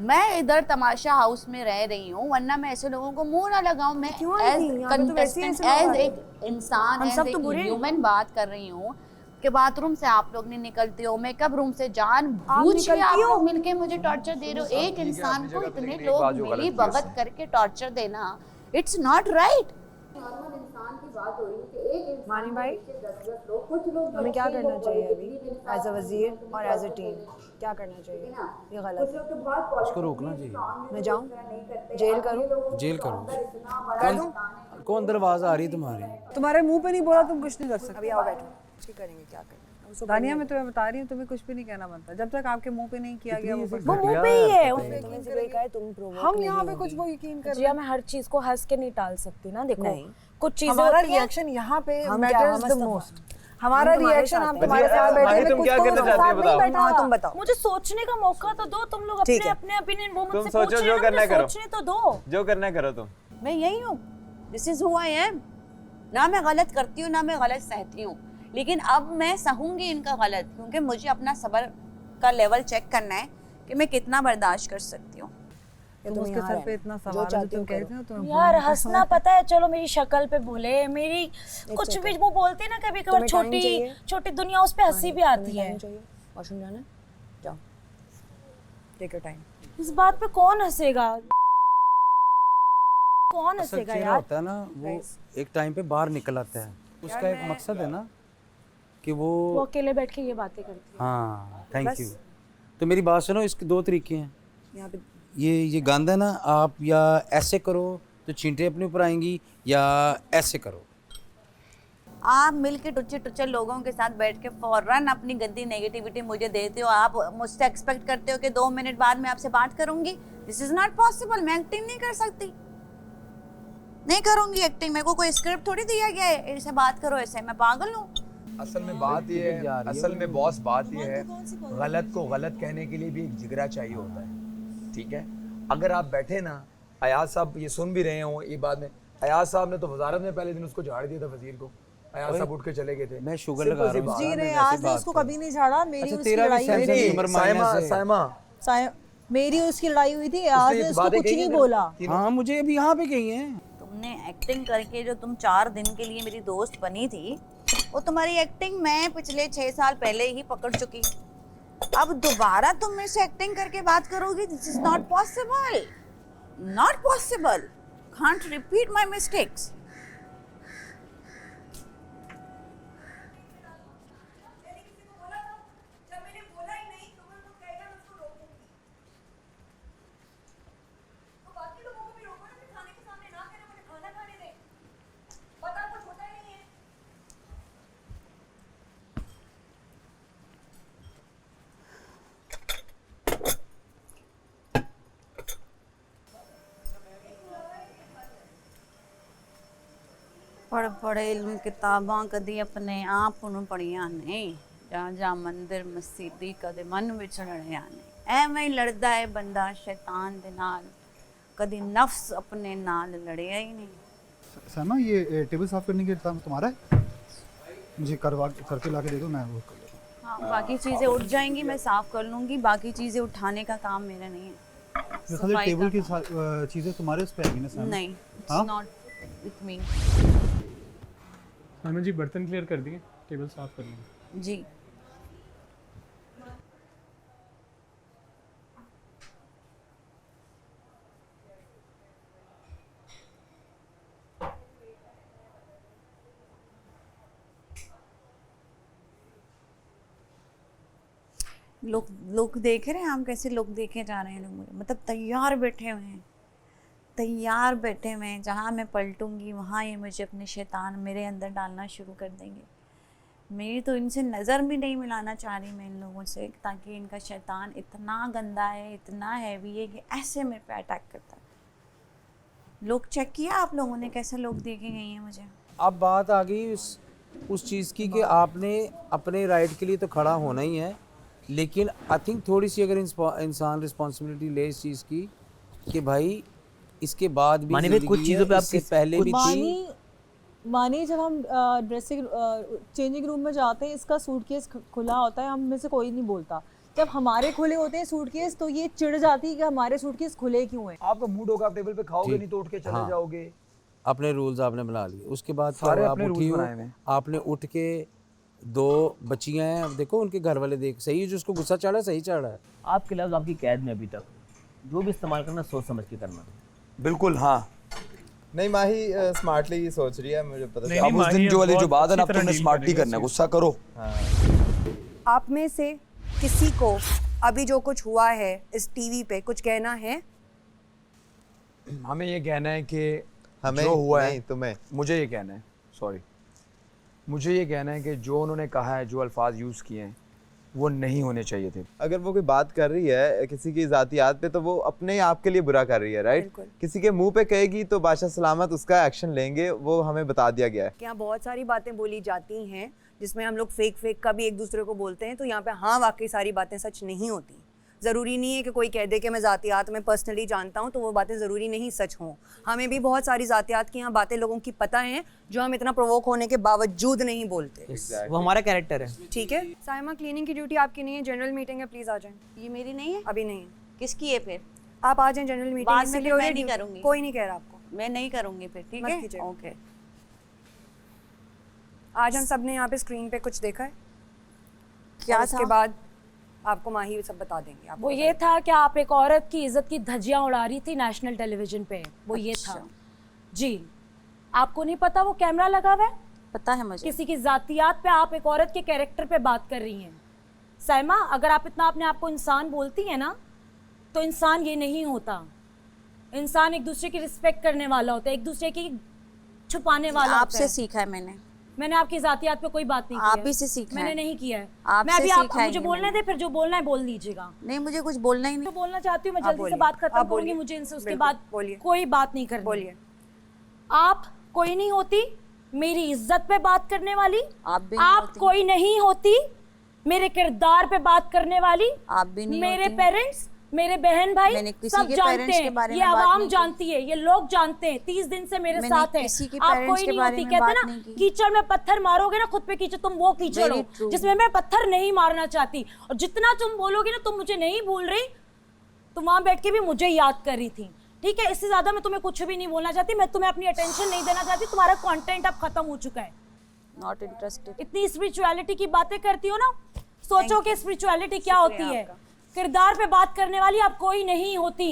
मैं इधर तमाशा हाउस में रह रही हूँ, वरना मैं ऐसे लोगों को मुंह ना लगाऊं। मैं एज एक इंसान, एज एक ह्यूमन बात कर रही हूँ कि बाथरूम से आप लोग नहीं निकलते हो, मेकअप रूम से जानबूझ के आप लोग मिलके मुझे टॉर्चर दे रहे हो। एक इंसान को इतने लोग मिली भगत करके टॉर्चर देना, इट्स नॉट राइट। नॉर्मल इंसान की बात हो रही है कि एक इंसान मानी भाई, कुछ लोग हमें क्या करना चाहिए अभी एज अ वजीर और एज अ टीम? क्या करना चाहिए? ये गलत है, उसको रोकना चाहिए। मैं जाऊँ जेल करूँ? जेल करो। कर दूँ? कौन अंदर आवाज आ रही है तुम्हारी? तुम्हारे मुंह पे नहीं बोला, तुम कुछ नहीं कर सकते। अभी आओ बैठो, ठीक करेंगे, क्या करें? दानिया, मैं तुम्हें बता रही हूँ, तुम्हें कुछ भी नहीं कहना बनता जब तक आपके मुंह पे नहीं किया गया। वो मुंह पे ही है, हम यहाँ पे कुछ वो यकीन कर रहे हैं। मैं हर चीज को हंस के नहीं टाल सकती ना। देखो कुछ चीजें हमारा रिएक्शन यहाँ पे मैटर्स द मोस्ट। हमारा रिएक्शन हम तुम्हारे साथ बैठे तुम क्या करना चाहती हो बताओ? हाँ, तुम बताओ। मुझे सोचने का मौका तो दो, तुम लोग अपने अपने ओपिनियन वो मुझसे सोचो, पूछ रहे जो हो, करना करो, सोचने तो दो, जो करना करो तुम। मैं यही हूँ, this is who I am. ना मैं गलत करती हूँ ना मैं गलत सहती हूँ, लेकिन अब मैं सहूंगी इनका गलत, क्योंकि मुझे अपना सब्र का लेवल चेक करना है कि मैं कितना बर्दाश्त कर सकती हूँ। तुम उसके सर पे इतना सवार है, तुम कहते हो तो यार हंसना पता है, चलो मेरी शक्ल पे बोले, मेरी कुछ भी वो बोलते हैं ना कभी कभार, छोटी छोटी दुनिया, उस पे हंसी भी आती है। वॉशरूम जाना, जाओ, टेक योर टाइम। इस बात पे कौन हंसेगा, कौन हंसेगा यार? होता है ना, वो एक टाइम पे बाहर निकल आता है, उसका एक मकसद है ना कि वो अकेले बैठ के ये बातें करती है। हाँ, थैंक यू। तो मेरी बात सुनो, इसके 2 तरीके हैं। यहाँ पे ये गंद है ना, आप या ऐसे करो तो चींटे अपने ऊपर आएंगी, या ऐसे करो। आप मिलके टुच्चे टुच्चे लोगों के साथ बैठ के फौरन अपनी गंदी नेगेटिविटी मुझे देते हो। आप मुझसे एक्सपेक्ट करते हो कि 2 मिनट बाद मैं आपसे बात करूंगी। This is not possible. मैं एक्टिंग नहीं कर सकती, नहीं करूंगी एक्टिंग। मेरे को कोई स्क्रिप्ट थोड़ी दिया गया है ऐसे बात करो, ऐसे मैं पागल हूँ? असल में बात ये है, असल में बॉस बात ये है, गलत को गलत कहने के लिए भी एक जिगरा चाहिए होता है, ठीक है? अगर आप बैठे ना, अयाज साहब ये सुन भी रहे हो ये बात में, अयाज साहब ने तो वजारत में पहले दिन उसको झाड़ दिया था वजीर को। अयाज साहब उठ के चले गए थे। मैं शुगर लगा रहा हूं जी नहीं, आज ने उसको कभी नहीं झाड़ा। मेरी उसकी लड़ाई हुई थी, मेरी उसकी लड़ाई हुई थी, आज ने उसको कुछ नहीं बोला। हाँ, मुझे अभी यहाँ पे गई हैं। तुमने एक्टिंग करके जो तुम 4 दिन के लिए मेरी दोस्त बनी थी, वो तुम्हारी एक्टिंग मैं पिछले 6 साल पहले ही पकड़ चुकी। अब दोबारा तुम मेरे से एक्टिंग करके बात करोगी? This is not possible, not possible. Can't repeat my mistakes. पढ़े इल्म किताबां कदी अपने आप ਨੂੰ ਪੜੀਆਂ ਨਹੀਂ, ਜਾਂ ਜਾਂ ਮੰਦਿਰ ਮਸਜਿਦੀ ਕਦੇ ਮਨ ਵਿੱਚ ਰੜਿਆ ਨਹੀਂ। ਐਵੇਂ ਹੀ ਲੜਦਾ ਹੈ ਬੰਦਾ शैतान ਦੇ ਨਾਲ, कदी नफ्स अपने नाल लड़िया ही नहीं। समा, ये टेबल साफ करने के काम तुम्हारा है? मुझे करके ला के दे दो, मैं वो कर लेता हूँ। हाँ, बाकी चीज़ें उठ जाएंगी, मैं साफ कर लूँगी। बाकी चीज़ें उठाने का काम मेरा नहीं है। टेबल की चीज़ें तुम्हारे उस पे आएंगी ना? नहीं, it's not with me. Saima ji बर्तन क्लियर कर दिए, टेबल साफ कर लेंगे जी। लोग देख रहे हैं, हम कैसे लोग देखे जा रहे हैं लोग मुझे, मतलब तैयार बैठे हुए हैं, तैयार बैठे हुए हैं। जहाँ मैं पलटूंगी वहाँ ये मुझे अपने शैतान मेरे अंदर डालना शुरू कर देंगे। मेरी तो इनसे नज़र भी नहीं मिलाना चाह रही मैं इन लोगों से, ताकि इनका शैतान इतना गंदा है, इतना हैवी है कि ऐसे मेरे पे अटैक करता है। लोग चेक किया आप लोगों ने कैसे लोग देखे गए हैं मुझे? अब बात आ गई उस चीज़ की कि आपने अपने राइट के लिए तो खड़ा होना ही है, लेकिन आई थिंक थोड़ी सी अगर इंसान रिस्पॉन्सिबिलिटी ले इस चीज़ की कि भाई इसके बाद भी कुछ चीज़ों पे आपसे पहले भी थी। मानी जब हम ड्रेसिंग चेंजिंग रूम में जाते हैं, इसका सूटकेस खुला होता है, हम में से कोई नहीं बोलता। जब हमारे खुले होते हैं सूटकेस तो ये चिढ़ जाती है कि हमारे सूटकेस खुले क्यों हैं। आपका मूड होगा, आप टेबल पे खाओगे नहीं तो उठ के चले जाओगे। अपने रूल्स आपने बना लिए, उसके बाद सारे आप उठी हो, आपने उठ के 2 बच्चियां हैं, अब देखो उनके घर वाले देख, सही है जिसको गुस्सा चढ़ा सही चढ़ा है। आपके लफ्ज़ आपकी कैद में अभी तक, जो भी इस्तेमाल करना सोच समझ के करना। बिल्कुल हाँ, नहीं माही स्मार्टली सोच रही है, मुझे पता नहीं, है। नहीं, अब उस दिन जो वाली जो बात है ना, अच्छी तुमने तरह स्मार्टली डील करना है, गुस्सा करो। आप में से किसी को अभी जो कुछ हुआ है इस टीवी पे कुछ कहना है? हमें ये कहना है कि हमें जो हुआ नहीं, है, तुम्हें मुझे ये कहना है, सॉरी, मुझे ये कहना है कि जो उन्होंने कहा है, जो अल्फाज यूज़ किए हैं, वो नहीं होने चाहिए थे। अगर वो कोई बात कर रही है किसी की ज़ातियात पे, तो वो अपने आप के लिए बुरा कर रही है, राइट? किसी के मुंह पे कहेगी तो बादशाह सलामत उसका एक्शन लेंगे, वो हमें बता दिया गया है। यहाँ बहुत सारी बातें बोली जाती हैं जिसमें हम लोग फेक का भी एक दूसरे को बोलते हैं, तो यहाँ पे हाँ वाकई सारी बातें सच नहीं होती। ज़रूरी नहीं है कि कोई कह दे कि मैं ज़ातियात में पर्सनली जानता हूँ तो वो बातें ज़रूरी नहीं सच हों। हमें भी बहुत सारी ज़ातियात की यहाँ बातें लोगों की पता हैं जो हम इतना प्रोवोक होने के बावजूद नहीं बोलते। वो हमारा कैरेक्टर है। ठीक है साइमा, क्लीनिंग की ड्यूटी आपकी नहीं है, जनरल मीटिंग है, प्लीज़ आ जाएं। ये मेरी नहीं है? अभी नहीं है। किसकी है फिर? आप आ जाएं जनरल मीटिंग बाद में इसलिए फिर मैं हो रही नहीं है, करूंगी। कोई नहीं कह रहा आपको। मैं नहीं करूंगी फिर, ठीक मत है? कीजिए। ओके। आज हम सब ने यहाँ पे स्क्रीन पे कुछ देखा है क्या और उसके था? बाद आपको माही सब बता देंगे। आपको वो ये था कि आप एक औरत की इज्जत की धज्जियां उड़ा रही थी नेशनल टेलीविजन पे, वो ये था जी। आपको नहीं पता वो कैमरा लगा हुआ है? पता है मुझे। किसी की जातियात पे आप एक औरत के कैरेक्टर पे बात कर रही हैं। साइमा, अगर आप इतना अपने आप को इंसान बोलती हैं ना, तो इंसान ये नहीं होता। इंसान एक दूसरे की रिस्पेक्ट करने वाला होता है, एक दूसरे की छुपाने वाला होता है। आपसे सीखा है मैंने आपकी जातियात पे कोई बात नहीं की है। आप ही से सीखा है। मैंने नहीं किया है। आपसे मैं अभी सीखा है मुझे ये बोलने मैंने। दे, फिर जो बोलना है बोल लीजिएगा। नहीं, मुझे कुछ बोलना ही नहीं। तो बोलना चाहती हूँ मैं, आप जल्दी से बोलिए। बात खत्म आप करूंगी, बोलिए। मुझे इनसे उसके बिल्कुल, बाद बोलिए। कोई बात नहीं करनी। बोलिए। आप कोई नहीं होती मेरी इज्जत पे बात करने वाली, आप भी नहीं आप होती। कोई नहीं होती मेरे किरदार पे बात करने वाली, आप भी नहीं मेरे होती। पेरेंट्स, मेरे बहन भाई मैंने किसी सब के जानते पेरेंट्स के हैं, बारे ये में बात आवाम नहीं की। जानती है, ये लोग जानते हैं, 30 दिन से मेरे मैंने साथ है। किसी के आप पेरेंट्स कोई के नहीं बारे होती। में कहते बात ना नहीं की। कीचड़ में पत्थर मारोगे ना, खुद पे कीचड़, तुम वो कीचड़ Very हो true। जिसमें मैं पत्थर नहीं मारना चाहती। और जितना तुम बोलोगे ना, तुम मुझे नहीं भूल रही, तुम वहां बैठ के भी मुझे याद कर रही थी, ठीक है? इससे ज्यादा मैं तुम्हें कुछ भी नहीं बोलना चाहती, मैं तुम्हें अपनी अटेंशन नहीं देना चाहती, तुम्हारा कंटेंट अब खत्म हो चुका है। Not interested. इतनी स्पिरिचुअलिटी की बातें करती हो ना, सोचो कि स्पिरिचुअलिटी क्या होती है। किरदार पे बात करने वाली आप कोई नहीं होती।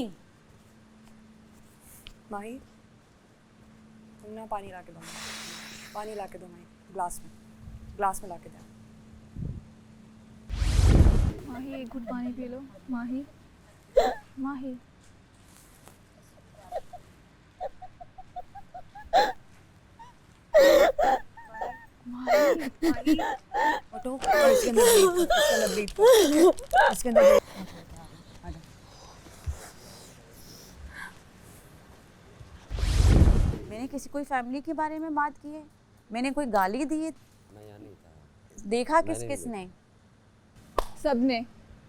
माही, तुम ना पानी ला के दो, पानी ला के दो माही, ग्लास में ला के दो। माही एक घुट पानी पी लो। माही माही उठो और इसके अंदर ब्रीथ करो, इसके अंदर breathe करो। मैंने किसी कोई फैमिली के बारे में बात की है? मैंने कोई गाली दी है? देखा किसने? सबने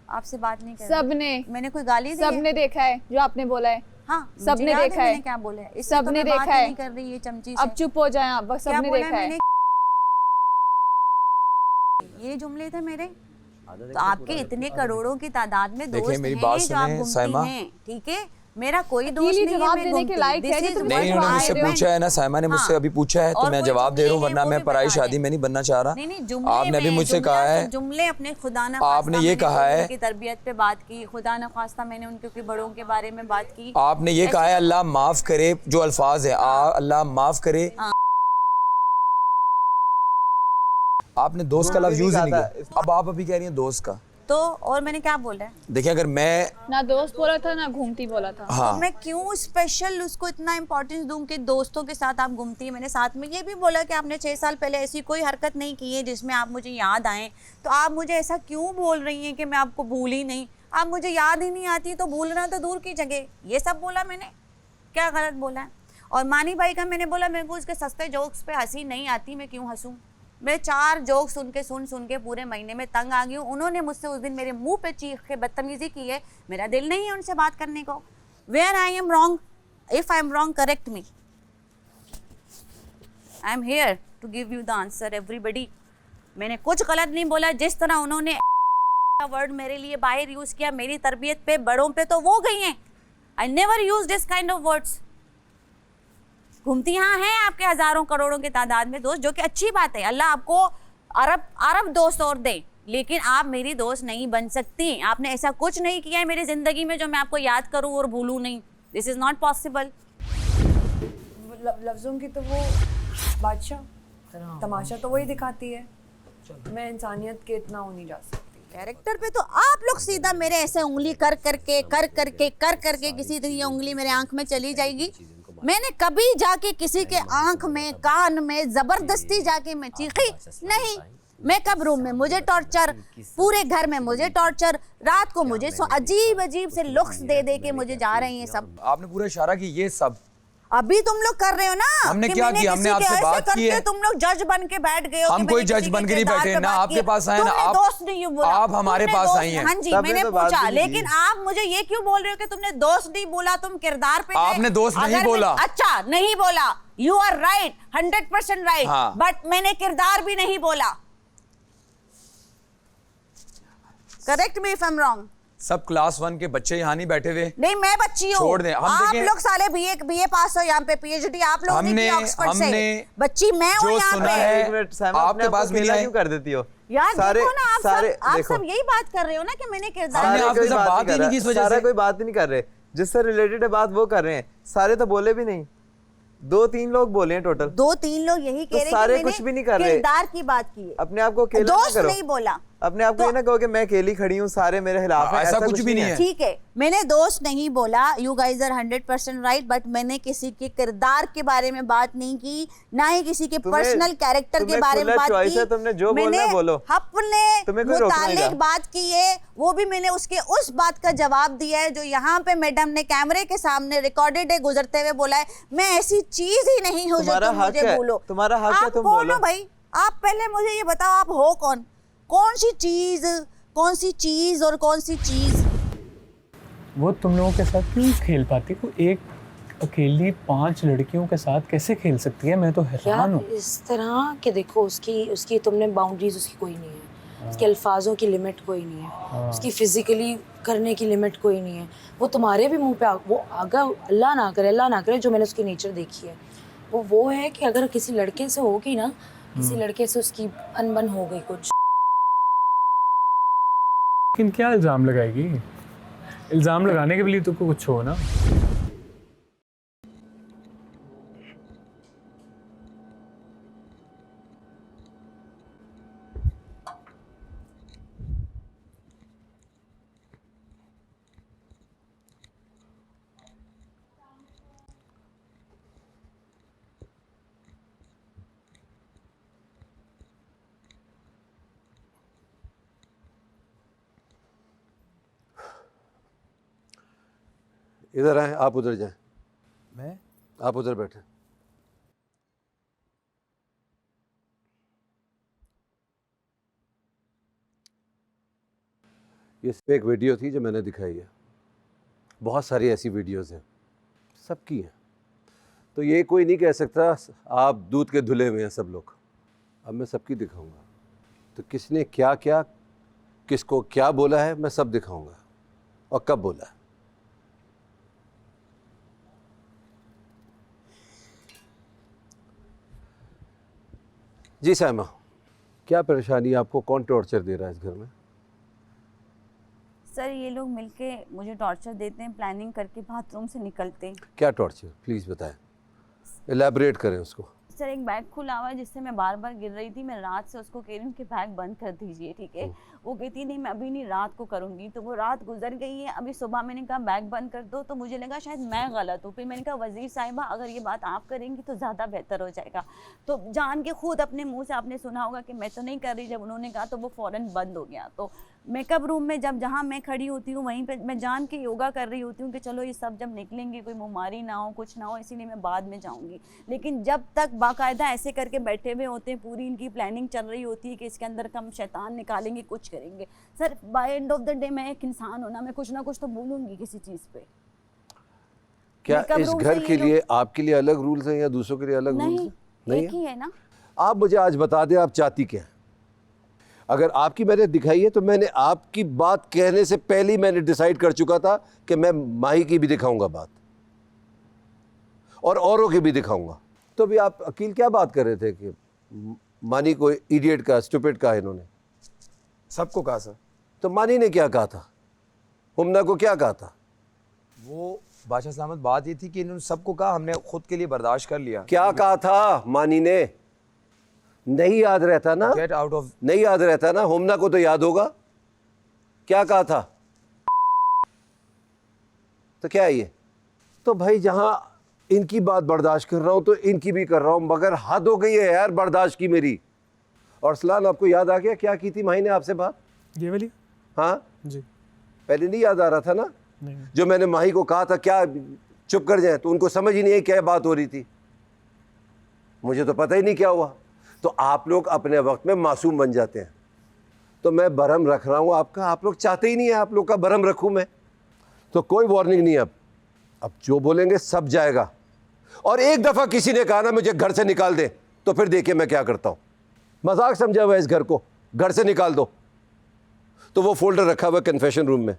आपसे बात नहीं कर रही। सबने मैंने कोई गाली दी सबने देखा है जो आपने बोला है। हाँ, सबने देखा है। मैंने क्या बोला है? इससे तो सबने मैं बात देखा ही है। नहीं कर रही है चमची अब से। चुप हो जाए आप, बस क्या सबने बोला देखा है। मैंने? ये जुमले थे मेरे। तो आपके इतने करोड़ों की तादाद में देखिए, दोस्त मेरी हैं बात जो आप सुने, घूमती साइमा। हैं, ठीक है? मेरा कोई दोस्त अकेली नहीं है, जवाब मैं देने के घूमती। लायक है This कि is तुम what नहीं, उन्होंने I मुझसे do. पूछा है ना, साइमा ने मुझसे अभी पूछा है, तो और मैं कोई जवाब दे रहा हूँ, जुमले हैं, वरना वो मैं भी पराई बता शादी दें। में नहीं बनना चाह रहा। नहीं, जुमले आपने अभी में मुझसे जुमला कहा तो है, जुमले अपने खुदा न आपने खास्ता ये मैंने कहा है, उनकी तरबियत पे बात की, खुदा न खास्ता मैंने उनके बड़ों के बारे में बात की। आपने ये कहा है अल्लाह माफ करे, जो अल्फाज है अल्लाह माफ करे। आपने दोस्त का लफ्ज यूज ही नहीं किया, अब आप अभी कह रही हैं दोस्त का। तो और मैंने क्या बोला है? देखिए, अगर मैं ना दोस्त बोला था ना घूमती बोला था। हाँ। मैं क्यों स्पेशल उसको इतना इम्पोर्टेंस दूं कि दोस्तों के साथ आप घूमती हैं? मैंने साथ में ये भी बोला कि आपने 6 साल पहले ऐसी कोई हरकत नहीं की है जिसमें आप मुझे याद आएं। तो आप मुझे ऐसा क्यों बोल रही हैं कि मैं आपको भूल ही नहीं? आप मुझे याद ही नहीं आती तो भूलना तो दूर की जगह। ये सब बोला मैंने, क्या गलत बोला है? और मानी भाई का मैंने बोला मेरे को उसके सस्ते जोक्स पे हंसी नहीं आती, मैं क्यों हंसूं? मैं 4 जोक सुन के पूरे महीने में तंग आ गई हूँ। उन्होंने मुझसे उस दिन मेरे मुंह पे चीख के बदतमीजी की है। मेरा दिल नहीं है उनसे बात करने को। Where I am wrong, if I am wrong correct me. I am here to give you the answer everybody. मैंने कुछ गलत नहीं बोला। जिस तरह उन्होंने वर्ड मेरे लिए बाहर यूज किया मेरी तरबियत पे, बड़ों पे, तो वो गई हैं। I never use this kind of words. घूमती यहाँ हैं आपके हजारों करोड़ों की तादाद में दोस्त, जो कि अच्छी बात है। अल्लाह आपको अरब दोस्त और दे, लेकिन आप मेरी दोस्त नहीं बन सकती। आपने ऐसा कुछ नहीं किया है मेरी जिंदगी में जो मैं आपको याद करूं और भूलूं नहीं। This is not possible. लफ्जों की तो वो बादशाह, तमाशा तो वही दिखाती है। मैं इंसानियत के इतना हो नहीं जा सकती। कैरेक्टर पे तो आप लोग सीधा मेरे ऐसे उंगली कर करके किसी तरह उंगली मेरे आंख में चली जाएगी। मैंने कभी जाके किसी के आंख में, कान में जबरदस्ती जाके मैं चीखी नहीं। मैं कब रूम में मुझे टॉर्चर, पूरे घर में मुझे टॉर्चर, रात को मुझे अजीब से लुक्स दे के मुझे जा रही हैं सब। आपने पूरा इशारा की ये सब अभी तुम लोग कर रहे हो ना। हमने क्या किया? हमने आपसे बात की है। तुम लोग जज बन के बैठ गए हो। हम कोई जज बन के नहीं बैठे ना, आपके पास आए ना, आप दोस्त नहीं बोला, आप हमारे पास आई हैं। हाँ जी, मैंने पूछा, लेकिन आप मुझे ये क्यों बोल रहे हो कि तुमने दोस्त नहीं बोला, तुम किरदार पे? आपने दोस्त नहीं बोला। अच्छा, नहीं बोला। You are right, 100% right, but मैंने किरदार भी नहीं बोला। Correct me if I am wrong. सब क्लास 1 के बच्चे यहाँ नहीं बैठे हुए। नहीं मैं बच्ची हूँ, छोड़ दें, हम आप देखें- लोग साले बीए पास हो, यहाँ पे पीएचडी आप लोग ने की ऑक्सफोर्ड से, हमने बच्ची मैं हूँ जो यहाँ सुना पे। है, एक मिनट सहमा, आपके अपने आप पास को भी नहीं अकेला है। क्यों कर देती हो? यार सारे- देखो ना, सारे- आप देखो। सब यही बात कर रहे हो ना कि मैंने किरदार हमने सारे आपके कोई साथ बात ही कर नहीं रहा की इस वजह सारे से। कोई बात ही नहीं कर रहे, जिससे रिलेटेड है बात वो कर रहे हैं। सारे तो बोले भी नहीं, 2-3 लोग बोले हैं टोटल। 2-3 लोग यही कह रहे हैं सारे कि कुछ भी नहीं कर रहे। किरदार की बात की है, अपने आप को अकेला ना दोस्त करो। नहीं बोला। अपने आप को ये ना कहो कि मैं अकेली खड़ी हूँ, सारे मेरे खिलाफ हैं, ऐसा कुछ भी नहीं है। ठीक है, मैंने दोस्त नहीं बोला, you guys are 100% right, but मैंने किसी के किरदार के बारे में बात नहीं की, ना ही किसी के पर्सनल कैरेक्टर के बारे में बात की। तुमने जो बोलना है बोलो। अपने तुम्हें कोई रोकने मुतालिक का। बात की है, वो भी मैंने उसके उस बात का जवाब दिया है जो यहाँ पे मैडम ने कैमरे के सामने रिकॉर्डेड है, गुजरते हुए बोला है। मैं ऐसी चीज ही नहीं हूँ जो तुम्हारा तुम हक मुझे है, बोलो। तुम्हारा हक है, आप तुम कौन बोलो। हो भाई? आप पहले मुझे ये बताओ, आप हो कौन? कौन सी चीज और कौन सी चीज? वो तुम लोगों के साथ क्यों खेल पाती? वो एक अकेली 5 लड़कियों के साथ कैसे खेल सकती है? मैं तो हैरान हूँ। इस तरह कि देखो उसकी तुमने बाउंड्रीज उसकी कोई नहीं है, उसके अल्फाजों की लिमिट कोई नहीं है, उसकी फिजिकली करने की लिमिट कोई नहीं है। वो तुम्हारे भी मुंह पे वो अगर अल्लाह ना करे जो मैंने उसकी नेचर देखी है वो है कि अगर किसी लड़के से होगी ना, किसी लड़के से उसकी अनबन हो गई कुछ। लेकिन क्या इल्ज़ाम लगाएगी? इल्ज़ाम लगाने के लिए तो कुछ हो ना। इधर आए, आप उधर जाएं। मैं? आप उधर बैठे। ये सिर्फ एक वीडियो थी जो मैंने दिखाई है, बहुत सारी ऐसी वीडियोस हैं, सबकी हैं। तो ये कोई नहीं कह सकता आप दूध के धुले हुए हैं सब लोग। अब मैं सबकी दिखाऊंगा, तो किसने क्या क्या किसको क्या बोला है मैं सब दिखाऊंगा, और कब बोला है। जी साइमा, क्या परेशानी है आपको? कौन टॉर्चर दे रहा है इस घर में? सर ये लोग मिलके मुझे टॉर्चर देते हैं, प्लानिंग करके बाथरूम से निकलते हैं। क्या टॉर्चर? प्लीज़ बताएं, एलैबोरेट करें उसको। सर एक बैग खुला हुआ है जिससे मैं बार बार गिर रही थी। मैं रात से उसको कह रही हूँ कि बैग बंद कर दीजिए, ठीक है। वो कहती नहीं मैं अभी नहीं, रात को करूँगी। तो वो रात गुजर गई है, अभी सुबह मैंने कहा बैग बंद कर दो, तो मुझे लगा शायद मैं गलत हूँ। फिर मैंने कहा वज़ीर साहिबा अगर ये बात आप करेंगी तो ज़्यादा बेहतर हो जाएगा। तो जान के खुद अपने मुँह से आपने सुना होगा कि मैं तो नहीं कर रही, जब उन्होंने कहा तो वो फ़ौरन बंद हो गया। तो मेकअप रूम में जहाँ मैं खड़ी होती हूँ वहीं पे मैं जान के योगा कर रही होती हूँ कि चलो ये सब जब निकलेंगे कोई बीमारी ना हो, कुछ ना हो, इसीलिए मैं बाद में जाऊँगी। लेकिन जब तक बाकायदा ऐसे करके बैठे हुए होते हैं, पूरी इनकी प्लानिंग चल रही होती है कि इसके अंदर का हम शैतान निकालेंगे, कुछ करेंगे। Sir by end of the day मैं एक इंसान हूँ ना, मैं कुछ ना कुछ तो बोलूँगी किसी चीज़ पे। क्या इस घर के लिए आपके लिए अलग रूल्स हैं या दूसरों के लिए अलग रूल्स हैं? नहीं, एक ही है ना। आप मुझे आज बता दें आप चाहती क्या है। अगर आपकी मैंने दिखाई है तो मैंने आपकी बात कहने से पहले ही मैंने डिसाइड कर चुका था कि मैं माही की भी दिखाऊंगा बात और औरों की भी दिखाऊंगा। तो भी आप अकील क्या बात कर रहे थे कि मानी को इडियट का, स्टूपिड का है इन्होंने? सबको कहा सर। तो मानी ने क्या कहा था? हुमना को क्या कहा था? वो बादशाह सलामत बात ये थी कि इन्होंने सबको कहा, हमने खुद के लिए बर्दाश्त कर लिया। क्या कहा था मानी ने? नहीं याद रहता ना? Get out of. नहीं याद रहता ना? हुमना को तो याद होगा। क्या कहा था? तो क्या है ये? तो भाई जहां इनकी बात बर्दाश्त कर रहा हूं तो इनकी भी कर रहा हूं, मगर हद हो गई है यार बर्दाश्त की मेरी। और सलान आपको याद आ गया क्या की थी माही ने आपसे बात? ये वाली? हाँ जी। पहले नहीं याद आ रहा था ना? नहीं। जो मैंने माही को कहा था क्या चुप कर जाए, तो उनको समझ ही नहीं है क्या बात हो रही थी। मुझे तो पता ही नहीं क्या हुआ। तो आप लोग अपने वक्त में मासूम बन जाते हैं, तो मैं बरहम रख रहा हूँ आपका। आप लोग चाहते ही नहीं है आप लोग का बरहम रखूँ मैं। तो कोई वार्निंग नहीं। अब जो बोलेंगे सब जाएगा। और एक दफ़ा किसी ने कहा ना मुझे घर से निकाल दे, तो फिर देखिए मैं क्या करता हूँ। मजाक समझा हुआ है इस घर को, घर से निकाल दो। तो वो फोल्डर रखा हुआ है कन्फेशन रूम में,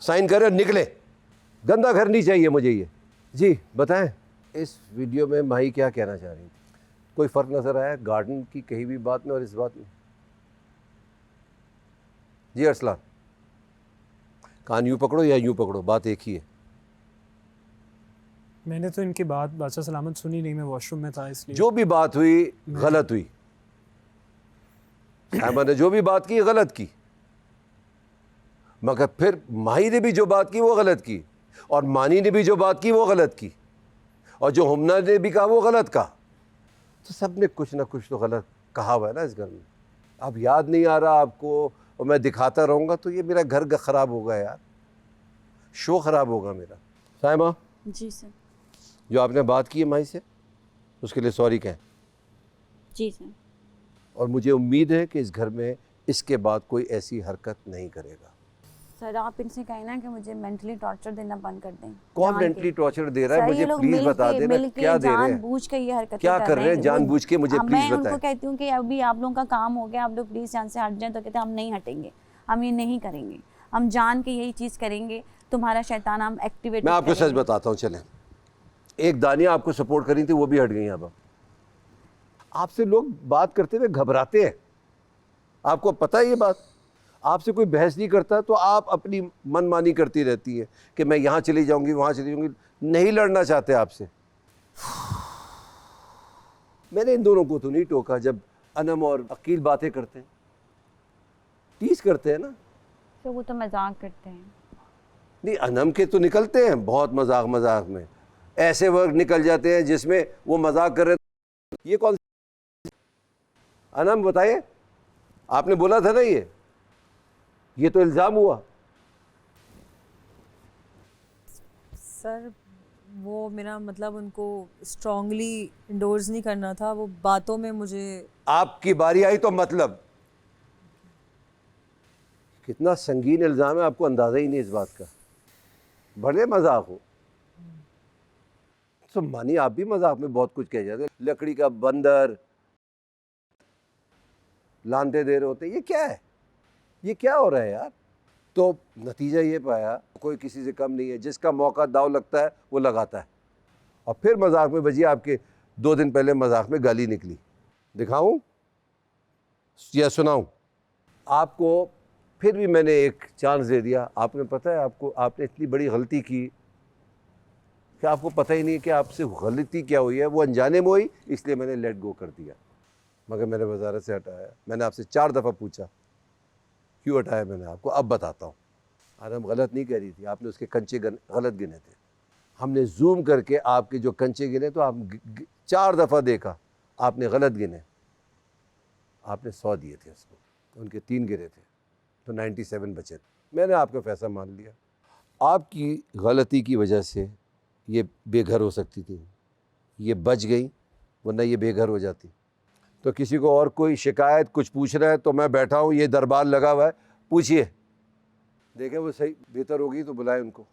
साइन करें और निकले। गंदा घर नहीं चाहिए मुझे ये। जी बताएं, इस वीडियो में माही क्या कहना चाह रही थी? कोई फ़र्क नज़र आया गार्डन की कही भी बात में और इस बात में? जी अरसलान, कान यूँ पकड़ो या यूँ पकड़ो, बात एक ही है। मैंने तो इनकी बात बादशाह सलामत सुनी नहीं, मैं वॉशरूम में था इसलिए। जो भी बात हुई गलत हुई। साइमा ने जो भी बात की गलत की, मगर फिर माही ने भी जो बात की वो गलत की, और मानी ने भी जो बात की वो गलत की, और जो हुमना ने भी कहा वो गलत कहा। तो सब ने कुछ ना कुछ तो गलत कहा हुआ है ना इस घर में। अब याद नहीं आ रहा आपको और मैं दिखाता रहूँगा तो ये मेरा घर ख़राब होगा यार, शो ख़राब होगा मेरा। साइमा जी सर। जो आपने बात की है माही से उसके लिए सॉरी कहें। जी सर। और मुझे उम्मीद है कि इस घर में इसके बाद कोई ऐसी हरकत नहीं करेगा। सर आप इनसे कहें ना कि मुझे मेंटली टॉर्चर देना बंद कर दें। कौन मेंटली टॉर्चर दे रहा है? मुझे प्लीज बता देना क्या दे रहे हैं, जानबूझ के ये हरकतें क्या कर रहे हैं जानबूझ के, मुझे प्लीज बताएं। मैं उनको कहती हूँ कि अभी आप लोगों का काम हो गया, आप लोग प्लीज यहाँ से हट जाएं, तो कहते हैं हम नहीं हटेंगे, हम ये नहीं करेंगे, हम जान के यही चीज़ करेंगे, तुम्हारा शैतान हम एक्टिवेट। मैं आपको सच बताता हूँ, चलें, एक दानिया आपको सपोर्ट करी थी वो भी हट गई। अब आपसे लोग बात करते हुए घबराते हैं, आपको पता है ये बात। आपसे कोई बहस नहीं करता तो आप अपनी मनमानी करती रहती है कि मैं यहाँ चली जाऊँगी वहाँ चली जाऊँगी, नहीं लड़ना चाहते आपसे। मैंने इन दोनों को तो नहीं टोका जब अनम और अकील बातें करते हैं, टीज करते हैं ना। तो वो तो मजाक करते हैं। नहीं, अनम के तो निकलते हैं बहुत मजाक मजाक में, ऐसे वर्ड निकल जाते हैं जिसमें वो मजाक कर रहे हैं। ये कौन? अनम बताइए, आपने बोला था ना ये तो इल्ज़ाम हुआ। सर वो मेरा मतलब उनको स्ट्रांगली इंडोर्स नहीं करना था, वो बातों में मुझे। आपकी बारी आई तो मतलब कितना संगीन इल्ज़ाम है, आपको अंदाज़ा ही नहीं इस बात का। भले मजाक हो तो मानी आप भी मजाक में बहुत कुछ कह जाते हैं, लकड़ी का बंदर लानते दे रहे होते, ये क्या है, ये क्या हो रहा है यार। तो नतीजा ये पाया कोई किसी से कम नहीं है, जिसका मौका दाव लगता है वो लगाता है। और फिर मजाक में बजी आपके 2 दिन पहले मजाक में गाली निकली। दिखाऊं या सुनाऊं? आपको फिर भी मैंने एक चांस दे दिया। आपने पता है आपको, आपने इतनी बड़ी गलती की कि आपको पता ही नहीं कि आपसे गलती क्या हुई है, वो अनजाने में हुई, इसलिए मैंने लेट गो कर दिया। मगर मैंने वजारत से हटाया। मैंने आपसे 4 दफ़ा पूछा क्यों हटाया मैंने आपको, अब बताता हूँ। आराम गलत नहीं कह रही थी, आपने उसके कंचे गलत गिने थे। हमने जूम करके आपके जो कंचे गिने तो आप 4 दफ़ा देखा, आपने गलत गिने। आपने 100 दिए थे उसको, उनके 3 गिरे थे, तो 97 बचे थे। मैंने आपका फैसला मान लिया। आपकी गलती की वजह से ये बेघर हो सकती थी, ये बच गई, वरना ये बेघर हो जाती। तो किसी को और कोई शिकायत कुछ पूछ रहा है तो मैं बैठा हूँ, ये दरबार लगा हुआ है, पूछिए, देखें वो सही बेहतर होगी तो बुलाएं उनको।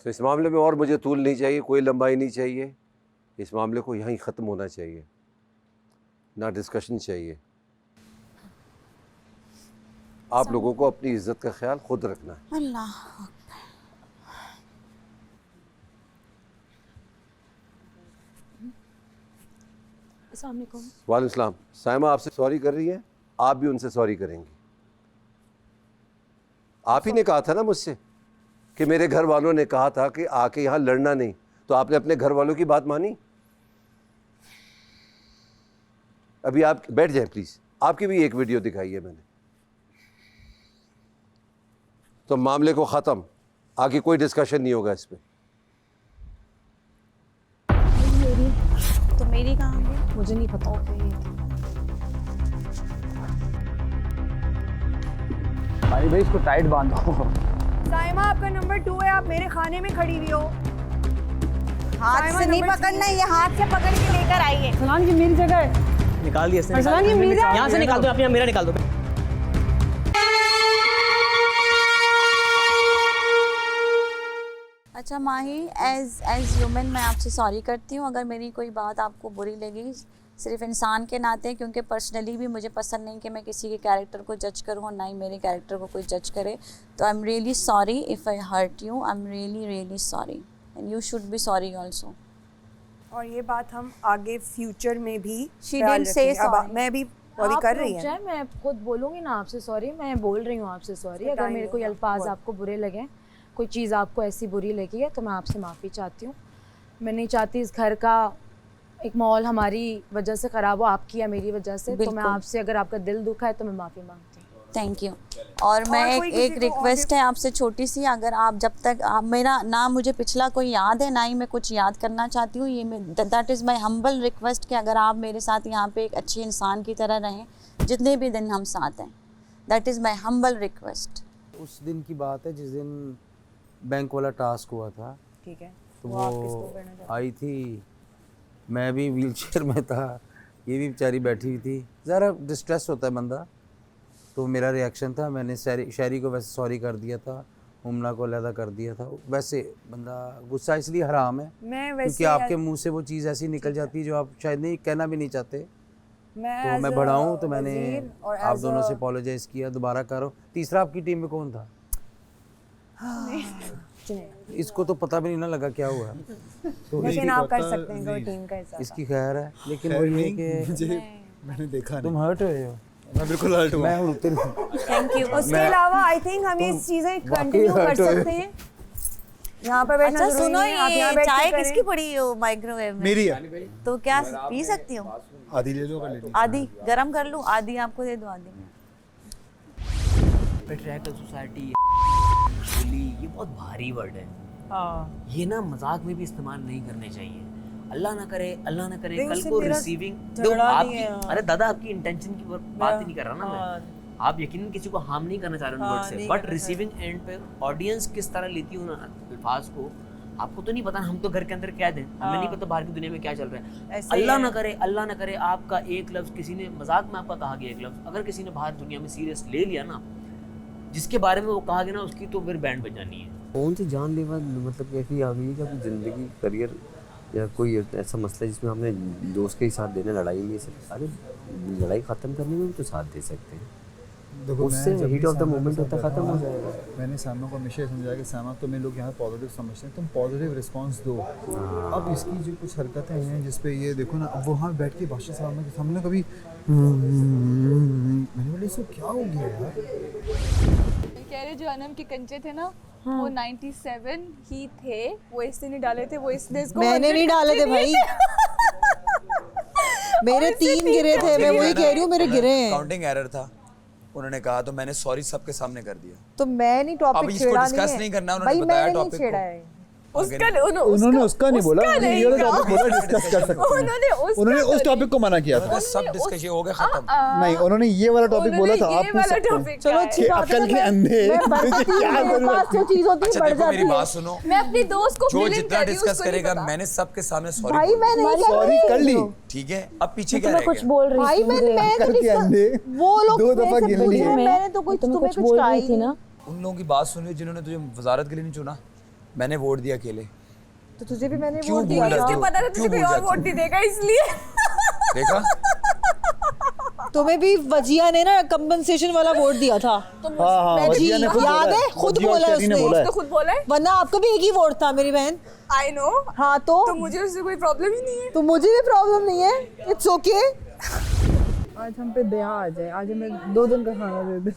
तो इस मामले में और मुझे तूल नहीं चाहिए, कोई लंबाई नहीं चाहिए। इस मामले को यहीं ख़त्म होना चाहिए, ना डिस्कशन चाहिए। आप लोगों को अपनी इज्जत का ख्याल खुद रखना है। अल्लाह। वालेकुम सलाम। साइमा आपसे सॉरी कर रही है, आप भी उनसे सॉरी करेंगी। आप ही ने कहा था ना मुझसे कि मेरे घर वालों ने कहा था कि आके यहाँ लड़ना नहीं, तो आपने अपने घर वालों की बात मानी। अभी आप बैठ जाएं प्लीज़, आपकी भी एक वीडियो दिखाई है मैंने, तो मामले को ख़त्म, आगे कोई डिस्कशन नहीं होगा इस पर। तो मेरी कहाँ गई? मुझे नहीं पता। भाई इसको टाइट बांधो। साइमा आपका नंबर 2 है, आप मेरे खाने में खड़ी हुई हो। हाथ से नहीं पकड़ना, ये हाथ से पकड़ के लेकर आइए। सलाम जी मेरी जगह है। निकाल दिया इसने। सलाम जी मेरा, यहाँ से निकाल दो, आप यहाँ मेरा निकाल दो। अच्छा माही, एज ह्यूमन मैं आपसे सॉरी करती हूँ अगर मेरी कोई बात आपको बुरी लगी, सिर्फ इंसान के नाते, क्योंकि पर्सनली भी मुझे पसंद नहीं कि मैं किसी के कैरेक्टर को जज करूँ और ना ही मेरे कैरेक्टर को कोई जज करे। तो I am really sorry if I hurt you, I am really really sorry and you should be sorry also. और ये बात हम आगे फ्यूचर में भी She didn't say sorry. मैं भी अभी कर रही है। मैं खुद बोलूँगी ना आपसे सॉरी, मैं बोल रही हूँ आपसे सॉरी। अगर मेरे कोई अल्फाज आपको बुरे लगे, कोई चीज़ आपको ऐसी बुरी लगी है तो मैं आपसे माफ़ी चाहती हूँ। मैं नहीं चाहती इस घर का एक माहौल हमारी वजह से ख़राब हो, आपकी या मेरी वजह से। तो मैं आपसे, अगर आपका दिल दुखा है तो मैं माफ़ी मांगती हूँ। Thank you. और मैं एक रिक्वेस्ट है आपसे छोटी सी, अगर आप जब तक आप मेरा ना मुझे पिछला कोई याद है ना ही मैं कुछ याद करना चाहती हूँ, ये that is my humble request कि अगर आप मेरे साथ यहाँ पे एक अच्छे इंसान की तरह रहें जितने भी दिन हम साथ हैं, that is my humble request. उस दिन की बात है जिस दिन बैंक वाला टास्क हुआ था, ठीक है, तो वो आई थी, मैं भी व्हीलचेयर में था, ये भी बेचारी बैठी हुई थी, ज़रा डिस्ट्रेस होता है बंदा। तो मेरा रिएक्शन था, मैंने शायरी को वैसे सॉरी कर दिया था, मुमना को अलहदा कर दिया था। वैसे बंदा गुस्सा इसलिए हराम है क्योंकि आपके मुंह से वो चीज़ ऐसी निकल जाती है जो आप शायद नहीं कहना भी नहीं चाहते। तो मैं बढ़ाऊँ तो मैंने आप दोनों से अपोलोजाइज़ किया, दोबारा करो। तीसरा आपकी टीम में कौन था? इसको तो पता भी नहीं ना लगा क्या हुआ, तो लेकिन आप कर सकते हैं कोई टीम का हिस्सा। इसकी खैर है, लेकिन वो ये कि मैंने देखा तुम हर्ट हुए हो। मैं बिल्कुल हर्ट हुआ। मैं थैंक यू। उसके अलावा आई थिंक हम ये चीजें कंटिन्यू कर सकते हैं। यहाँ पर बैठना अच्छा सुनो, ये चाय किसकी पड़ी हो माइक्रोवेव में? मेरी है। तो क्या पी सकती हूँ? आधी ले लो, कर आधी गरम कर लूँ, आधी आपको दे दो, आधी में। पेट्रियार्कल सोसाइटी, ये बहुत भारी वर्ड है। ये ना मजाक में भी इस्तेमाल नहीं करने चाहिए। अल्लाह ना करे कल को रिसीविंग आपकी, अरे दादा आपकी इंटेंशन की बात ही नहीं कर रहा ना मैं। आप यकीनन किसी को हार्म नहीं करना चाह रहे उन वर्ड से, बट रिसीविंग एंड पे ऑडियंस किस तरह लेती है उन अल्फाज को आपको तो नहीं पता। हम तो घर के अंदर कैद हैं, हमें नहीं पता बाहर की दुनिया में क्या चल रहा है। अल्लाह ना करे आपका एक लफ्ज़ किसी ने मजाक में आपका कहा गया, एक लफ्ज़ अगर किसी ने बाहर दुनिया में सीरियस ले लिया ना, जिसके बारे में वो कहा गया ना, उसकी तो फिर बैंड बजानी है। कौन सी जानलेवा मतलब कैसी आ गई है कि अपनी ज़िंदगी करियर या कोई ऐसा मसला जिसमें हमने दोस्त के ही साथ देना, लड़ाई में से अरे लड़ाई ख़त्म करने में भी तो साथ दे सकते हैं। उससे हीट ऑफ द मोमेंट होता ख़त्म हो जाएगा। मैंने सामा को हमेशा समझाया कि सामा तुम्हें लोग यहाँ पॉजिटिव समझते हैं, तुम पॉजिटिव रिस्पांस दो। अब इसकी जो कुछ हरकतें हैं जिस पे ये देखो ना, अब वहाँ बैठ के बादशाह सामा के सामने कभी मैंने बोला इसको क्या हो गया यार। कह रहे जो अनम के कंचे थे ना, वो 97 ही थे, वो इसने नहीं डाले थे, वो इसने इसको मैंने नहीं डाले थे भाई। मेरे 3 गिरे थे, मैं वही कह रही हूँ, मेरे गिरे हैं। काउंटिंग एरर था, उन्होंने कहा तो मैंने सॉरी सबके सामने कर दिया। तो मैं नहीं टॉपिक छेड़ा नहीं करना, उन्होंने बताया टॉपिक को। उन्होंने उसका नहीं बोला, ये वाला टॉपिक बोला डिस्कस कर सकते हैं। उन्होंने उस टॉपिक को मना किया था। सब डिस्कशन हो गया खत्म। नहीं, उन्होंने ये वाला टॉपिक बोला था, आप पूछ सकते हैं। चलो अच्छी बात है, अकल के अंधे जो चीज होती है बढ़ जाती मेरी बात सुनो, मैं अपनी दोस्त को जो जितना डिस्कस करेगा मैंने सबके सामने सॉरी भाई मैं नहीं सॉरी कर ली, ठीक है, अब पीछे क्या रह कुछ गया? बोल रही भाई मैं वो लोग 2 दफा गिर ली है। मैंने तो कुछ तुम्हें कुछ कहा ही नहीं। उन लोगों की बात सुनिए जिन्होंने तुझे वजारत के लिए नहीं चुना, मैंने वोट दिया अकेले। तो तुझे भी मैंने क्यों वोट दिया भूल था। जाती हो? पता था तुझे कोई और वोट नहीं देगा इसलिए। देखा, तुम्हें भी वजिया ने ना कंपनसेशन वाला वोट दिया था। हाँ, वजिया ने खुद याद है, खुद बोला है उसने, तो खुद बोला है, वरना आपका भी एक ही वोट था मेरी बहन। I know. हाँ तो मुझे उससे कोई प्रॉब्लम ही नहीं है। तो मुझे भी प्रॉब्लम नहीं है, इट्स ओके। आज हम पे दया आ जाए, आज हमें 2 दिन का खाना दे दे।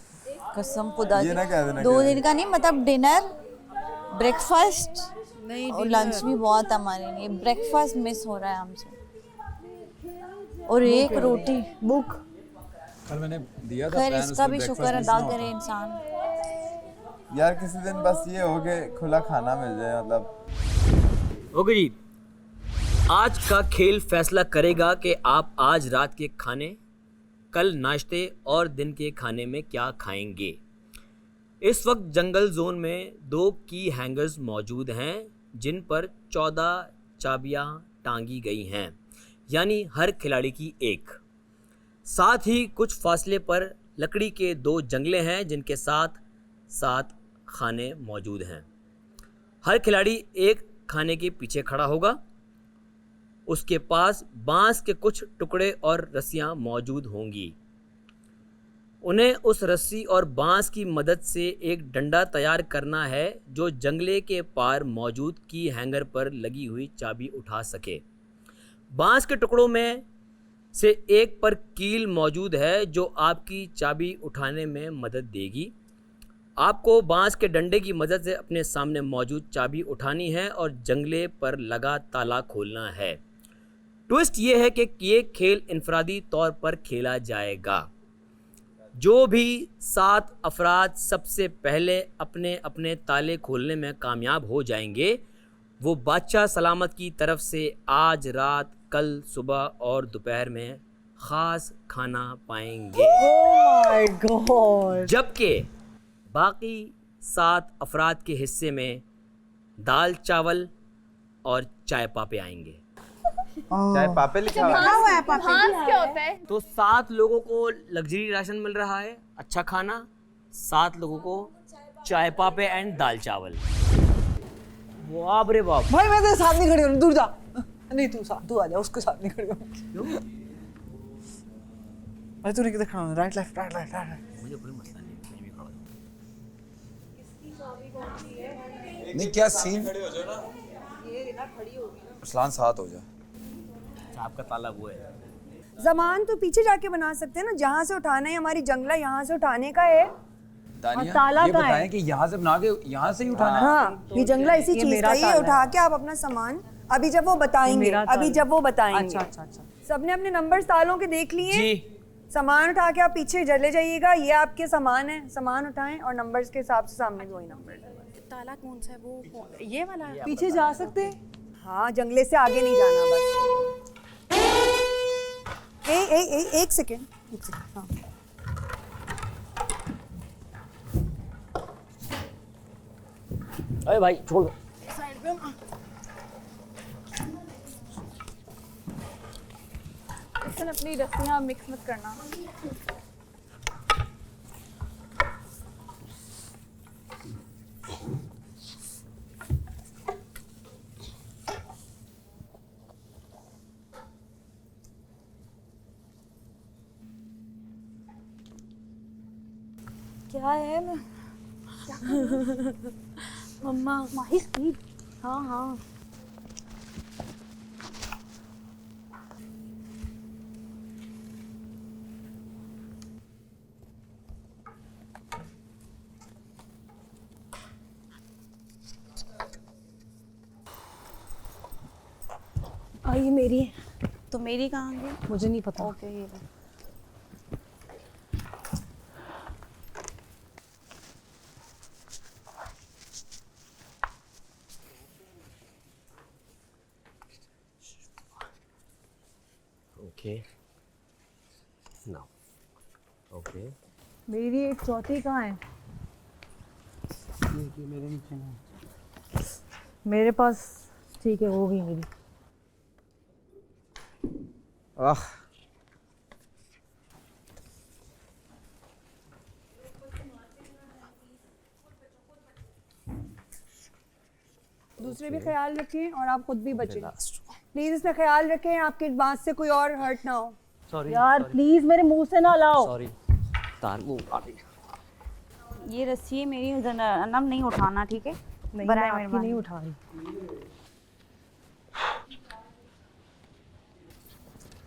कसम खुदा ये ना कह देना 2 दिन का नहीं, मतलब डिनर, ब्रेकफास्ट और लंच भी बहुत हमारे लिए। ब्रेकफास्ट मिस हो रहा है हमसे, और एक रोटी बुक। कल मैंने दिया था। खैर इसका भी शुक्र अदा करे इंसान। यार किसी दिन बस ये हो के खुला खाना मिल जाए, मतलब। ओके जी, आज का खेल फैसला करेगा कि आप आज रात के खाने, कल नाश्ते और दिन के खाने में क्या खाएंगे। इस वक्त जंगल जोन में 2 की हैंगर्स मौजूद हैं जिन पर 14 चाबियां टांगी गई हैं, यानी हर खिलाड़ी की 1। साथ ही कुछ फासले पर लकड़ी के 2 जंगले हैं जिनके साथ 7 खाने मौजूद हैं। हर खिलाड़ी एक खाने के पीछे खड़ा होगा। उसके पास बांस के कुछ टुकड़े और रस्सियां मौजूद होंगी। उन्हें उस रस्सी और बांस की मदद से एक डंडा तैयार करना है जो जंगले के पार मौजूद की हैंगर पर लगी हुई चाबी उठा सके। बांस के टुकड़ों में से एक पर कील मौजूद है जो आपकी चाबी उठाने में मदद देगी। आपको बांस के डंडे की मदद से अपने सामने मौजूद चाबी उठानी है और जंगले पर लगा ताला खोलना है। ट्विस्ट ये है कि ये खेल इनफरादी तौर पर खेला जाएगा। जो भी 7 अफराद सबसे पहले अपने अपने ताले खोलने में कामयाब हो जाएंगे वो बादशाह सलामत की तरफ से आज रात, कल सुबह और दोपहर में ख़ास खाना पाएंगे। Oh my God! जबकि बाकी 7 अफराद के हिस्से में दाल चावल और चाय पापे आएंगे। चाय पापे लिखा हुआ है। भांस क्या होता है? तो 7 लोगों को लग्जरी राशन मिल रहा है, अच्छा खाना, 7 लोगों को चाय पापे एंड दाल चावल। बाप रे बाप। भाई मैं तेरे साथ नहीं खड़ी हूँ, दूर जा। नहीं तू आ जा, उसके साथ नहीं खड़ी हूँ। अरे तू नहीं किधर खड़ा हूँ? Right left right left right. मुझे कोई मसला नहीं, कहीं भी खड़ा हो। नहीं क्या सीन? ये ना खड़ी होगी ना। अरसलान साथ हो जा। आपका ताला वो है। जमान तो पीछे जाके बना सकते हैं ना, जहाँ से उठाना है। हमारी जंगला यहाँ से उठाने का है। दानिया, ताला ये कहाँ बताएं है? कि यहाँ से बना के यहाँ से ही उठाना है। हाँ, ये जंगला इसी चीज का ही है। उठा के आप अपना सामान अभी जब वो बताएंगे, सबने अपने नंबर्स तालों के देख लिए। सामान उठा के आप पीछे चले जाइएगा। ये आपके सामान है, सामान उठाएं और नंबर्स के हिसाब से सामने वही नंबर। ताला कौन सा है? वो ये वाला है। पीछे जा सकते हैं? हाँ, जंगले से आगे नहीं जाना बस। एक सेकेंड। हाँ। अरे भाई छोड़। साइड पे अपनी रस्सियाँ मिक्स मत करना। क्या है मैं मम्मा माही स्पीड। हाँ हाँ ये मेरी है। तो मेरी कहाँ गई? मुझे नहीं पता। ओके ये लो। Okay. Now. Okay. मेरी 1/4 कहाँ है? मेरे नीचे में। मेरे पास ठीक है, वो भी मेरी। दूसरे भी ख्याल रखें और आप खुद भी बचें। प्लीज इसमें ख्याल रखें आपके बात से कोई और हर्ट ना हो। Sorry. यार प्लीज मेरे मुंह से ना लाओ। Sorry. तार वो आ गई। ये रस्सी मेरी नम नहीं उठाना, ठीक है? नहीं, मैं आपकी नहीं उठा रही।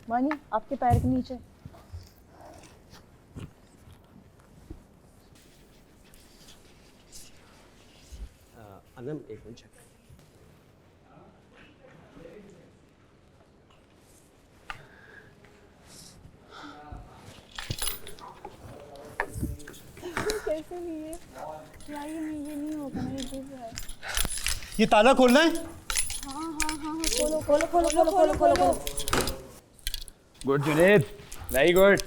मानी आपके पैर के नीचे। अनम एक मिनट चेक। कैसे नहीं है? यार ये नहीं होगा, मेरी जिद है। ये ताला खोलना है? हाँ, खोलो। Good Junaid, very good.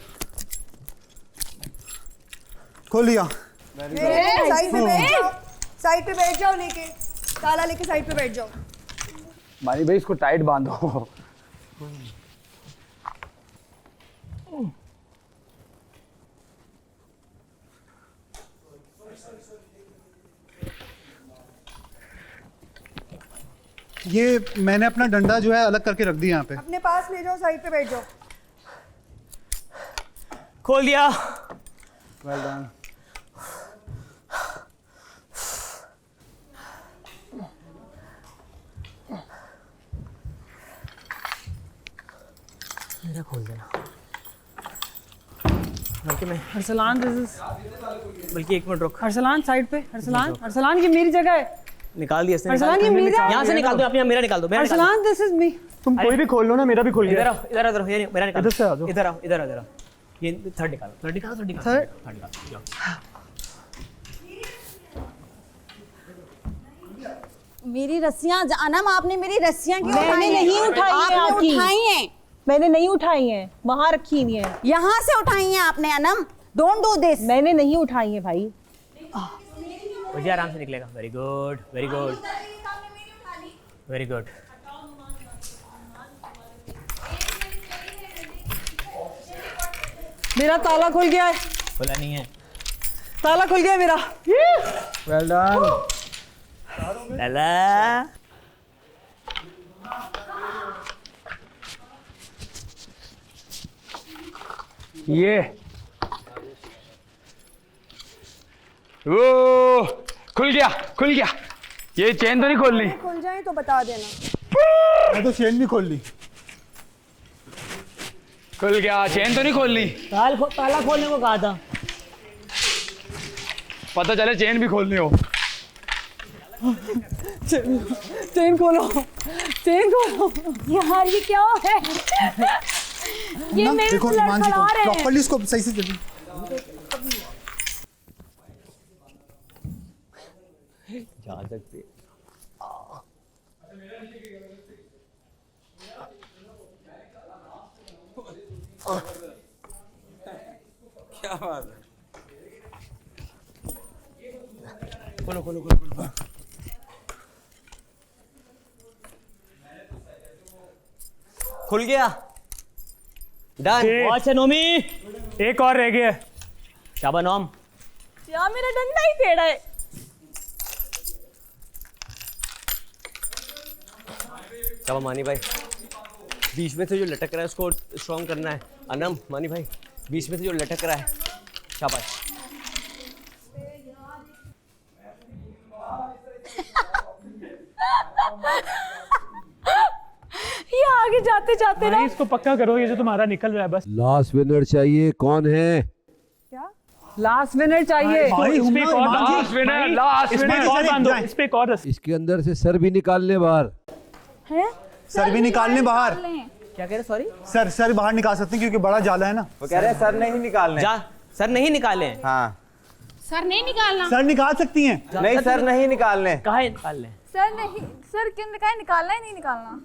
खोल लिया। साइड पे बैठ जाओ, साइड पे बैठ जाओ, लेके ताला लेके साइड पे बैठ जाओ। मानी भाई इसको टाइट बांधो। ये मैंने अपना डंडा जो है अलग करके रख दिया यहाँ पे। अपने पास ले जाओ, साइड पे बैठ जाओ। खोल दिया। Well done. मेरा खोल देना। बल्कि मैं अरसलान बल्कि एक मिनट रुक। अरसलान साइड पे। अरसलान ये मेरी जगह है। निकाल दिया इसने। अरसलान ये मेरा यहाँ से निकाल दो, आप यहाँ मेरा निकाल दो। Arsalan this is me. तुम कोई भी खोल लो ना, मेरा भी खोल गया। इधर आओ, इधर आओ, ये मेरा निकाल। इधर से आ जाओ। इधर आओ, इधर आओ, इधर आओ। ये थर्ड निकालो, थर्ड निकालो, थर्ड निकालो, थर्ड निकालो। मेरी रस्सियां अनम, आपने मेरी रस्सियां क्यों मैंने नहीं उठाई है आपकी। उठाई हैं। मैंने नहीं उठाई हैं, वहां रखी हुई हैं। यहाँ से उठाई हैं आपने अनम। Don't do this. मैंने नहीं उठाई हैं भाई। मुझे आराम से निकलेगा। Very good, very good, very good. मेरा ताला खुल गया है। खुला नहीं है। ताला खुल गया है मेरा। Well done. लाला ये ओ खुल गया, खुल गया। ये चेन तो नहीं खोलनी? खुल जाए तो बता देना। मैं तो चेन भी खोल ली। खुल गया, चेन तो नहीं खोलनी? ताला खोलने को कहा था। पता चले चेन भी खोलनी हो। चेन खोलो, चेन खोलो। यार ये क्या है? ये मेरे देखो ईमान जी को लड़खड़ा रहे हैं। प्रॉपर्ली इसको सही से जल्दी। जा सकते। क्या बात है? खोलो खोलो खोलो खोलो। खुल गया। डन। अच्छा नोमी, एक और रह गया। शाबा नोम। यार मेरा डंडा ही टेढ़ा है। शाबा मानी भाई, बीच में से जो लटक रहा है उसको स्ट्रॉन्ग करना है। अनम मानी भाई, बीच में से जो लटक रहा है, शाबाश। ये आगे जाते जाते ना इसको पक्का करो, ये जो तुम्हारा निकल रहा है बस। लास्ट विनर चाहिए, कौन है? लास्ट विनर चाहिए। Last winner, last winner. और बांधो इस पे एक और रस्सी। इसके अंदर से सर भी निकालने बाहर। है? सर भी निकालने बाहर। क्या कह रहे? सॉरी सर बाहर निकाल सकते हैं क्योंकि बड़ा जाला है ना। वो कह रहे हैं सर नहीं निकालने। जा, सर नहीं निकाले। हाँ सर नहीं निकालना। सर निकाल सकती हैं। नहीं सर नहीं निकालने। कहाँ निकाल ले? सर नहीं, सर क्यों निकालना ही नहीं निकालना।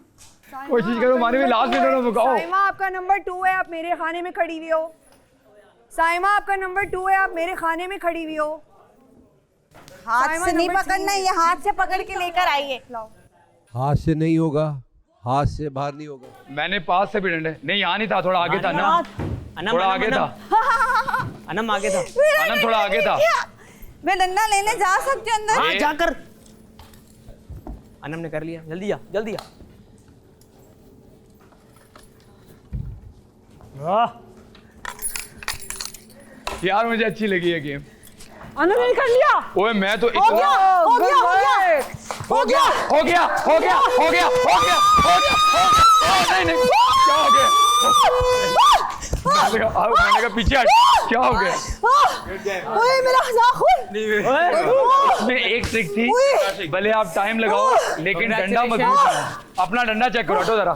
कोशिश करो मानी भी लास्ट विनर में बताओ। साइमा आपका नंबर 2 है, आप मेरे खाने में खड़ी हुई हो। साइमा आपका नंबर 2 है, आप मेरे खाने में खड़ी हुई हो। हाथ से नहीं पकड़ना, ये हाथ से पकड़ के लेकर आइए। हाथ से नहीं होगा, हाथ से बाहर नहीं होगा। मैंने पास से भी डंडे नहीं, यहाँ नहीं था, थोड़ा आगे था ना। अनम थोड़ा आगे था। अनम आगे था। अनम थोड़ा आगे था। मैं डंडा लेने जा सकती हूँ अंदर? हाँ जाकर। अनम ने कर लिया। जल्दी जा, जल्दी आ। वाह यार मुझे अच्छी लगी है गेम। अनम ने कर लिया। ओए मैं तो हो गया, हो गया, हो गया, हो गया, हो गया, हो गया, हो गया, हो गया, हो गया। नहीं नहीं, क्या हो गया? मैंने कहा पीछे हट। क्या हो गया? ओए मेरा नाखून। इसमें एक ट्रिक थी, भले आप टाइम लगाओ लेकिन डंडा मजबूत है। अपना डंडा चेक करो, हटो जरा,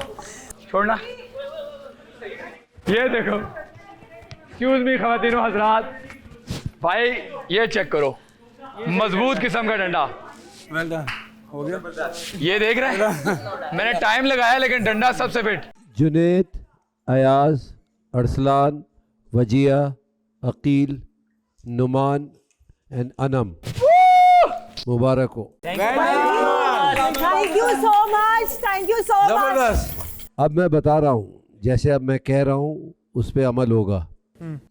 छोड़ना। ये देखो, एक्सक्यूज मी ख़वातीनो हज़रात, भाई ये चेक करो, मजबूत किस्म का डंडा। वेल डन, हो गया। ये देख रहे हैं, मैंने टाइम लगाया लेकिन डंडा सबसे फिट। जुनैद, अयाज, अरसलान, वजिया, अकील, नुमान एंड अनम, मुबारक हो। Thank you so much, thank you so much. अब मैं बता रहा हूँ, जैसे अब मैं कह रहा हूँ उस पे अमल होगा।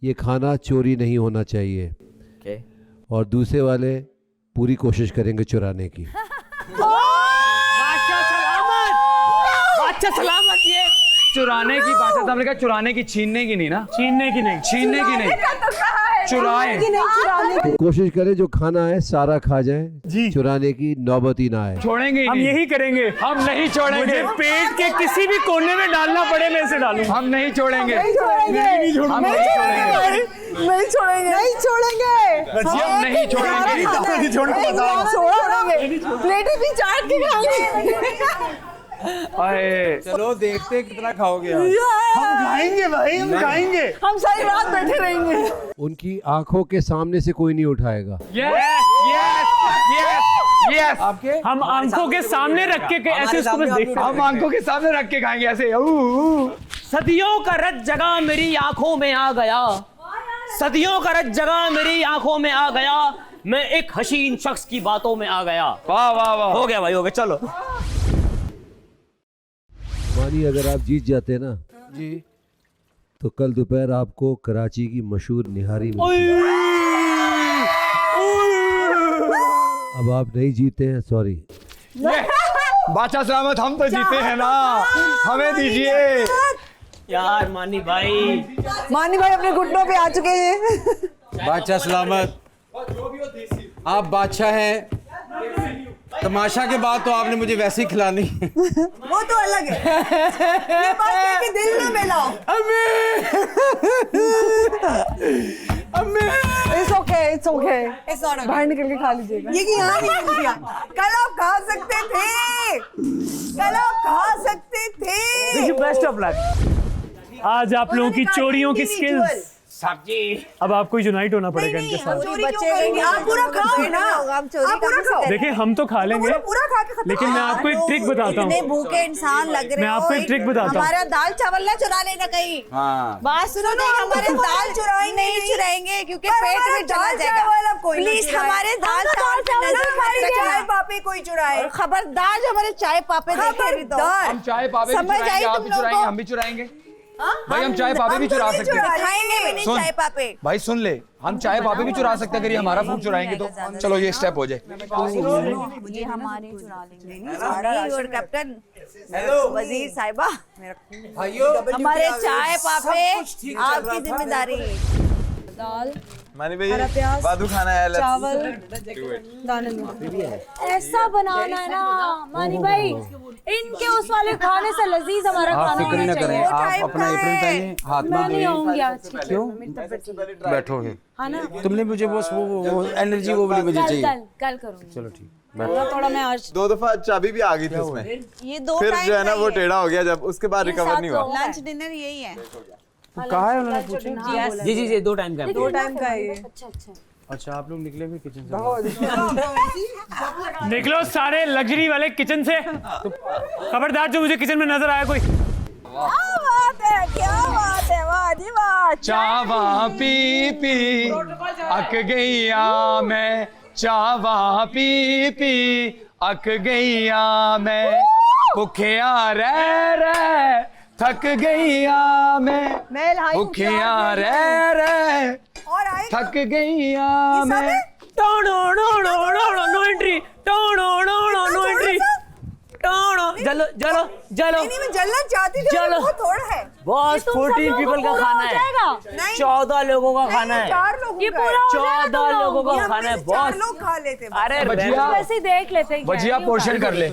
ये खाना चोरी नहीं होना चाहिए। और दूसरे वाले पूरी कोशिश करेंगे चुराने की। बादशाह सलामत। बादशाह सलामत। ये चुराने की बात है, हमने कहा चुराने की, छीनने की नहीं ना, छीनने की नहीं, छीनने की नहीं, चुराए। कोशिश करें जो खाना है सारा खा जाए जी, चुराने की नौबत ही ना आए। छोड़ेंगे ही हम नहीं। यही करेंगे, हम नहीं छोड़ेंगे। मुझे पेट के किसी भी कोने में डालना पड़े मैं इसे डालूंगा। हम नहीं छोड़ेंगे, नहीं छोड़ेंगे, हम नहीं छोड़ेंगे, नहीं छोड़ेंगे, नहीं छोड़ेंगे, हम नहीं छोड़ेंगे, प्लेटें भी चाट के खाएंगे। चलो देखते कितना खाओगे आप। हम खाएंगे भाई, हम खाएंगे। हम सारी रात बैठे रहेंगे। उनकी आंखों के सामने से कोई नहीं उठाएगा। यस, आपके हम आंखों के सामने रख के ऐसे उसको बस देखते हैं। हम आंखों के सामने रख के खाएंगे ऐसे। सदियों का रत जगह मेरी आंखों में आ गया, सदियों का रत जगह मेरी आंखों में आ गया, मैं एक हसीन शख्स की बातों में आ गया। वाह वाह वाह, हो गया भाई, हो गया। चलो मानी अगर आप जीत जाते ना जी, तो कल दोपहर आपको कराची की मशहूर निहारी मिलती। अब आप नहीं जीते हैं, सॉरी। बादशाह सलामत, हम तो जीते हैं ना, हमें दीजिए यार। मानी भाई अपने घुटनों पे आ चुके हैं। बादशाह सलामत, आप बादशाह हैं, तमाशा के बाद तो आपने मुझे वैसे ही खिलानी। वो तो अलग है, ये बात है कि दिल में मिलाओ। It's okay, it's okay. It's not okay. बाहर निकल के खा लीजिएगा। ये कि यहाँ नहीं मिल गया। कल आप खा सकते थे, कल आप खा सकते थे। Best of luck. आज आप लोगों की चोरियों की स्किल्स, सब्जी, अब आपको यूनाइट होना पड़ेगा इनके साथ। आप पूरा खाओ ना, आप पूरा खाओ। देखिए हम तो खा लेंगे, पूरा खा के खत्म। लेकिन मैं आपको एक ट्रिक बताता हूँ। इतने भूखे इंसान लग रहे मैं आपको एक ट्रिक बताता हूँ। हमारा दाल चावल ना चुरा लेना कहीं। हाँ। बात सुनो, नहीं हमारे दाल चुराएंगे, नहीं चुराएंगे क्योंकि पेट में चला जाएगा। प्लीज हमारे दाल चाय पापे कोई चुराए, खबरदार। जो हमारे चाय पापे देखे तो हम चाय पापे भी चुराएंगे, आप भी चुराएंगे, हम भी चुराएंगे भाई। हम चाय पापे भी चुरा सकते हैं, खाएंगे भी नहीं चाय पापे। भाई सुन ले, हम चाय पापे भी चुरा सकते हैं अगर ये हमारा फूड चुराएंगे तो। चलो ये स्टेप हो जाए। मुझे हमारे चुरा लेंगे। और कैप्टन, हेलो वजीर साहिबा, हमारे चाय पापे आपकी जिम्मेदारी। दाल, मानी भाई, बादू खाना है, चावल, दाने ऐसा बनाना है ना मानी भाई, इनके उस वाले खाने से लजीज हमारा खाना होना चाहिए। आप अपना एप्रन पहनिए, हाथ में मैं नहीं आऊंगी आज। क्यों बैठोगे? हाँ ना, तुमने मुझे वो एनर्जी वो वाली मुझे चाहिए। कल करूंगी। चलो ठीक, थोड़ा मैं आज 2 दफा चाबी भी आ गई थी उसमें, ये 2 फिर टाइम जो है ना वो टेढ़ा हो गया, जब उसके बाद रिकवर नहीं हुआ। लंच डिनर यही है। कहा है उन्होंने पूछा? जी जी जी, 2 टाइम का है। 2 टाइम का है ये। अच्छा, आप लोग निकले भी किचन से? निकलो सारे लग्जरी वाले किचन से। खबरदार जो मुझे किचन में नजर आया कोई। क्या बात है, वाह जी वाह। चावा पी पी अक गईया मैं, चावा पी पी अक गईया मैं, भुखिया रह थक गईया मैं, भुखिया रह थक गईया मैं। No entry, no entry. चलो चलो चलो, मैं जलना चाहती थी, चलो। वो थोड़ा है। बॉस 14 पीपल का खाना है, 14 लोगों का खाना है, 4 लोगों ये का पूरा हो जाएगा 14 लोगों का खाना है 4 बॉस। लोग खा लेते। अरे भजिया, वैसे ही देख लेते हैं। भजिया पोर्शन कर ले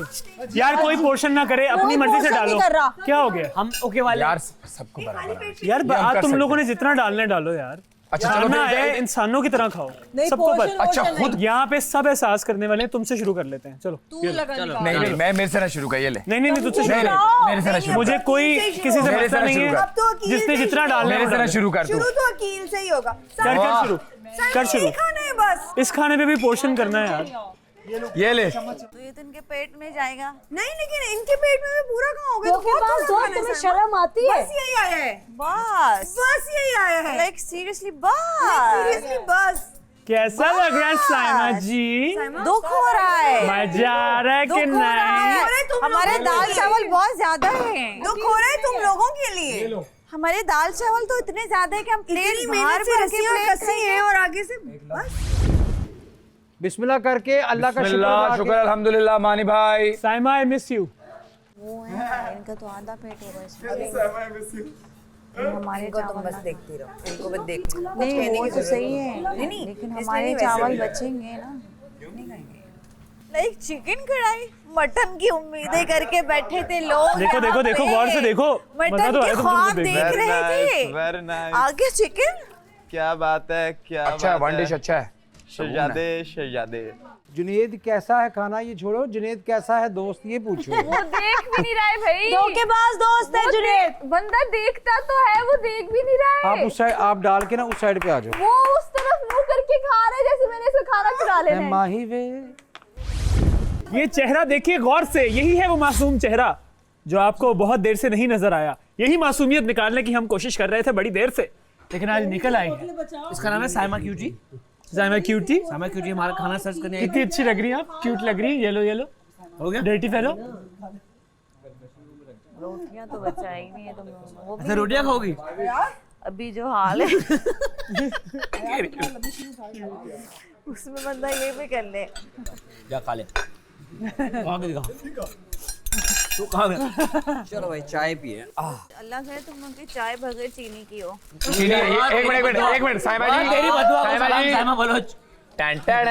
यार, कोई पोर्शन ना करे, अपनी मर्जी से डालो। क्या हो गया? हम ओके वाले यार, सबको बराबर यार, तुम लोगों ने जितना डालना है डालो यार। अच्छा चलो खाना फिर है, इंसानों की तरह खाओ, नहीं, सबको पोर्शन, पता। अच्छा, पोर्शन खुद यहाँ पे सब एहसास करने वाले हैं, तुमसे शुरू कर लेते हैं। चलो नहीं नहीं, मैं मेरे से ना शुरू कर, ये ले। नहीं तुझसे शुरू नहीं, कर। मेरे से ना शुरू मुझे कोई किसी से मेरे से मतलब ना नहीं शुरू है, कर। अब तो अकील जिसने से जितना डालना मेरे से ना शुरू कर तू। शुरू तो अकील से ही होगा। कर शुरू, कर शुरू। खाना है बस। इस खाने पे भी पोर्शन करना है यार। ये ले। तो ये तो इनके पेट में जाएगा। नहीं, लेकिन इनके पेट में भी पूरा कहाँ हो गया? तुम्हें शर्म आती है? बस यही आया है, बस यही आया है। लाइक सीरियसली बस कैसा लग रहा है साइमा जी? दुख हो रहा है, मजा आ रहा है कि नहीं? हमारे दाल चावल बहुत ज्यादा है। दुख हो रहा है तुम लोगों के लिए। हमारे दाल चावल तो इतने ज्यादा है कि हम प्लेट बाहर से रस्सियां कसी हैं और आगे से बस। बिस्मिल्लाह करके अल्लाह का बिस्मिल्लाह, शुक्र अल्हम्दुलिल्लाह। मानी भाई, साइमा, आई मिस यू। वो है, इनका तो आधा पेट होगा इसमें। हमारे इनको तुम चावल बस देखती रहो, इनको बस देखती रहो। नहीं वो तो सही है, नहीं, लेकिन इसलिए हमारे नहीं, वैसे चावल भी। बचेंगे ना। लाइक चिकन कढ़ाई मटन की उम्मीदें करके बैठे थे लोग। देखो देखो देखो गौर से देखो, मटन मजा तो के आया तुमको ख्वाब देख देख रहे थे, वेरी नाइस। आगे चिकन। क्या बात है, क्या अच्छा है, बात वन डिश अच्छा है। शहजादे शहजादे। जुनेद कैसा है खाना ये छोड़ो, जुनेद कैसा है दोस्त ये पूछो। वो देख भी नहीं रहा है भाई। धोखेबाज दोस्त है जुनेद। बंदा देखता तो है, वो देख भी नहीं रहा है। आप उस साइड, आप डाल के ना उस साइड पे आ जाओ। वो उस तरफ मुंह करके खा रहे हैं जैसे मैंने इसका खाना चुरा लेना है। माही वे ये चेहरा देखिए गौर से, यही है वो मासूम चेहरा जो आपको बहुत देर से नहीं नजर आया। यही मासूमियत निकालने की हम कोशिश कर रहे थे बड़ी देर से, लेकिन आज निकल आई है। इसका नाम है Saima cutie. Saima cutie, Saima cutie हमारा खाना सर्च करने आई कितनी अच्छी लग रही है आप, क्यूट लग रही है। येलो येलो हो गया, डर्टी फेलो। रोटियां तो बचा ही नहीं है, तुम वो अच्छा रोटियां खाओगी? अभी जो हाल है उसमें बंदा ये भी कर ले। जा खा ले, खा के दिखा। तू खा ले। चलो भाई चाय पिए। अल्लाह करे तुम लोग की चाय बगैर चीनी की हो। चीनी, एक मिनट साइमा जी, तेरी बदुआ को साइमा सलाम, जी। Saima Bloch. Ton ton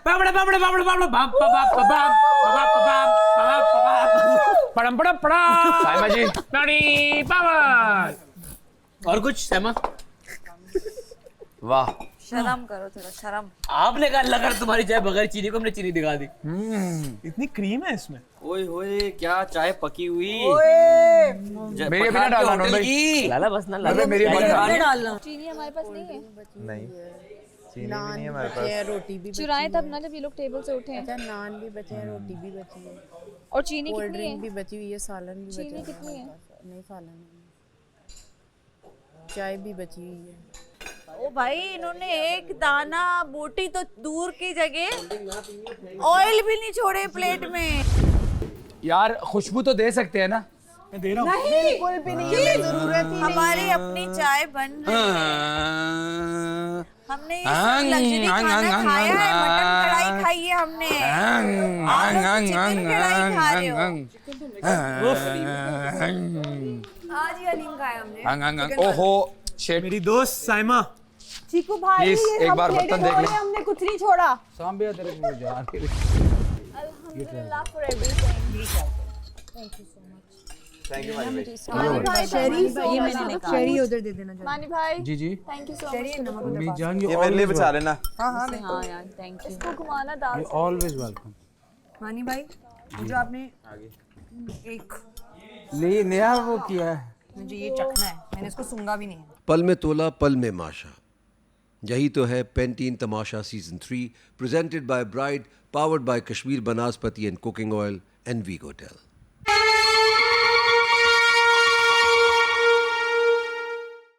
papad papad papad papad बाप बाप बाप बाप बाप बाप बाप पड़म पड़म पड़ा। साइमा जी नानी पावर। और कुछ साइमा? वाह, शर्म करो थोड़ा, शर्म। आपने कहा अल्लाह कर तुम्हारी चाय बगैर चीनी को, हमने चीनी दिखा दी। इतनी क्रीम है इसमें। ओए होए क्या चाय पकी हुई। मेरे बिना डालना नॉन भाई। लाला बस ना लाला, मेरी डालना। चीनी हमारे पास नहीं है। नहीं चीनी भी नहीं है हमारे पास। रोटी भी चुराएं तब ना जब ये लोग टेबल से उठे हैं। नान भी बचे हैं, रोटी भी बची है, और चीनी कोल्ड कितनी ड्रिंक है? भी बची हुई है, सालन भी बचा चीनी कितनी है? नहीं सालन नहीं, चाय भी बची हुई है। ओ भाई इन्होंने एक दाना बोटी तो दूर की जगह ऑयल भी नहीं छोड़े प्लेट में। यार खुशबू तो दे सकते हैं ना। मैं दे रहा हूँ। नहीं बिल्कुल भी नहीं, जरूरत ही हमारी अपनी चाय बन रही है। हमने ये लग्जरी खाना खाया है, मटन कढ़ाई खाई है हमने। आप लोग चिकन कढ़ाई खा रहे हो। आज ही हलीम खाया हमने। ओहो शेट, मेरी दोस्त साइमा। चीकू भाई Please, ये एक हम बार प्लेटें बर्तन देख धो ले। रहे हैं, हमने कुछ नहीं छोड़ा। सांबिया तेरे को जान के अल्हम्दुलिल्लाह for everything. Thank you so much. Thank you मानी भाई। शेरी उधर दे देना। मानी भाई जी जी थैंक यू सो मच। मेरी जान ये मेरे लिए बचा लेना। हाँ यार थैंक यू। इसको घुमाना दाल से। Always welcome. मानी भाई जो आपने एक नहीं नया वो किया है। मुझे ये चखना है, मैंने इसको सूंघा भी नहीं है। पल में तोला पल में माशा, यही तो है Pantene Tamasha season 3 presented by Brite, powered by Kashmir Banaspati and cooking oil and वीगोटेल।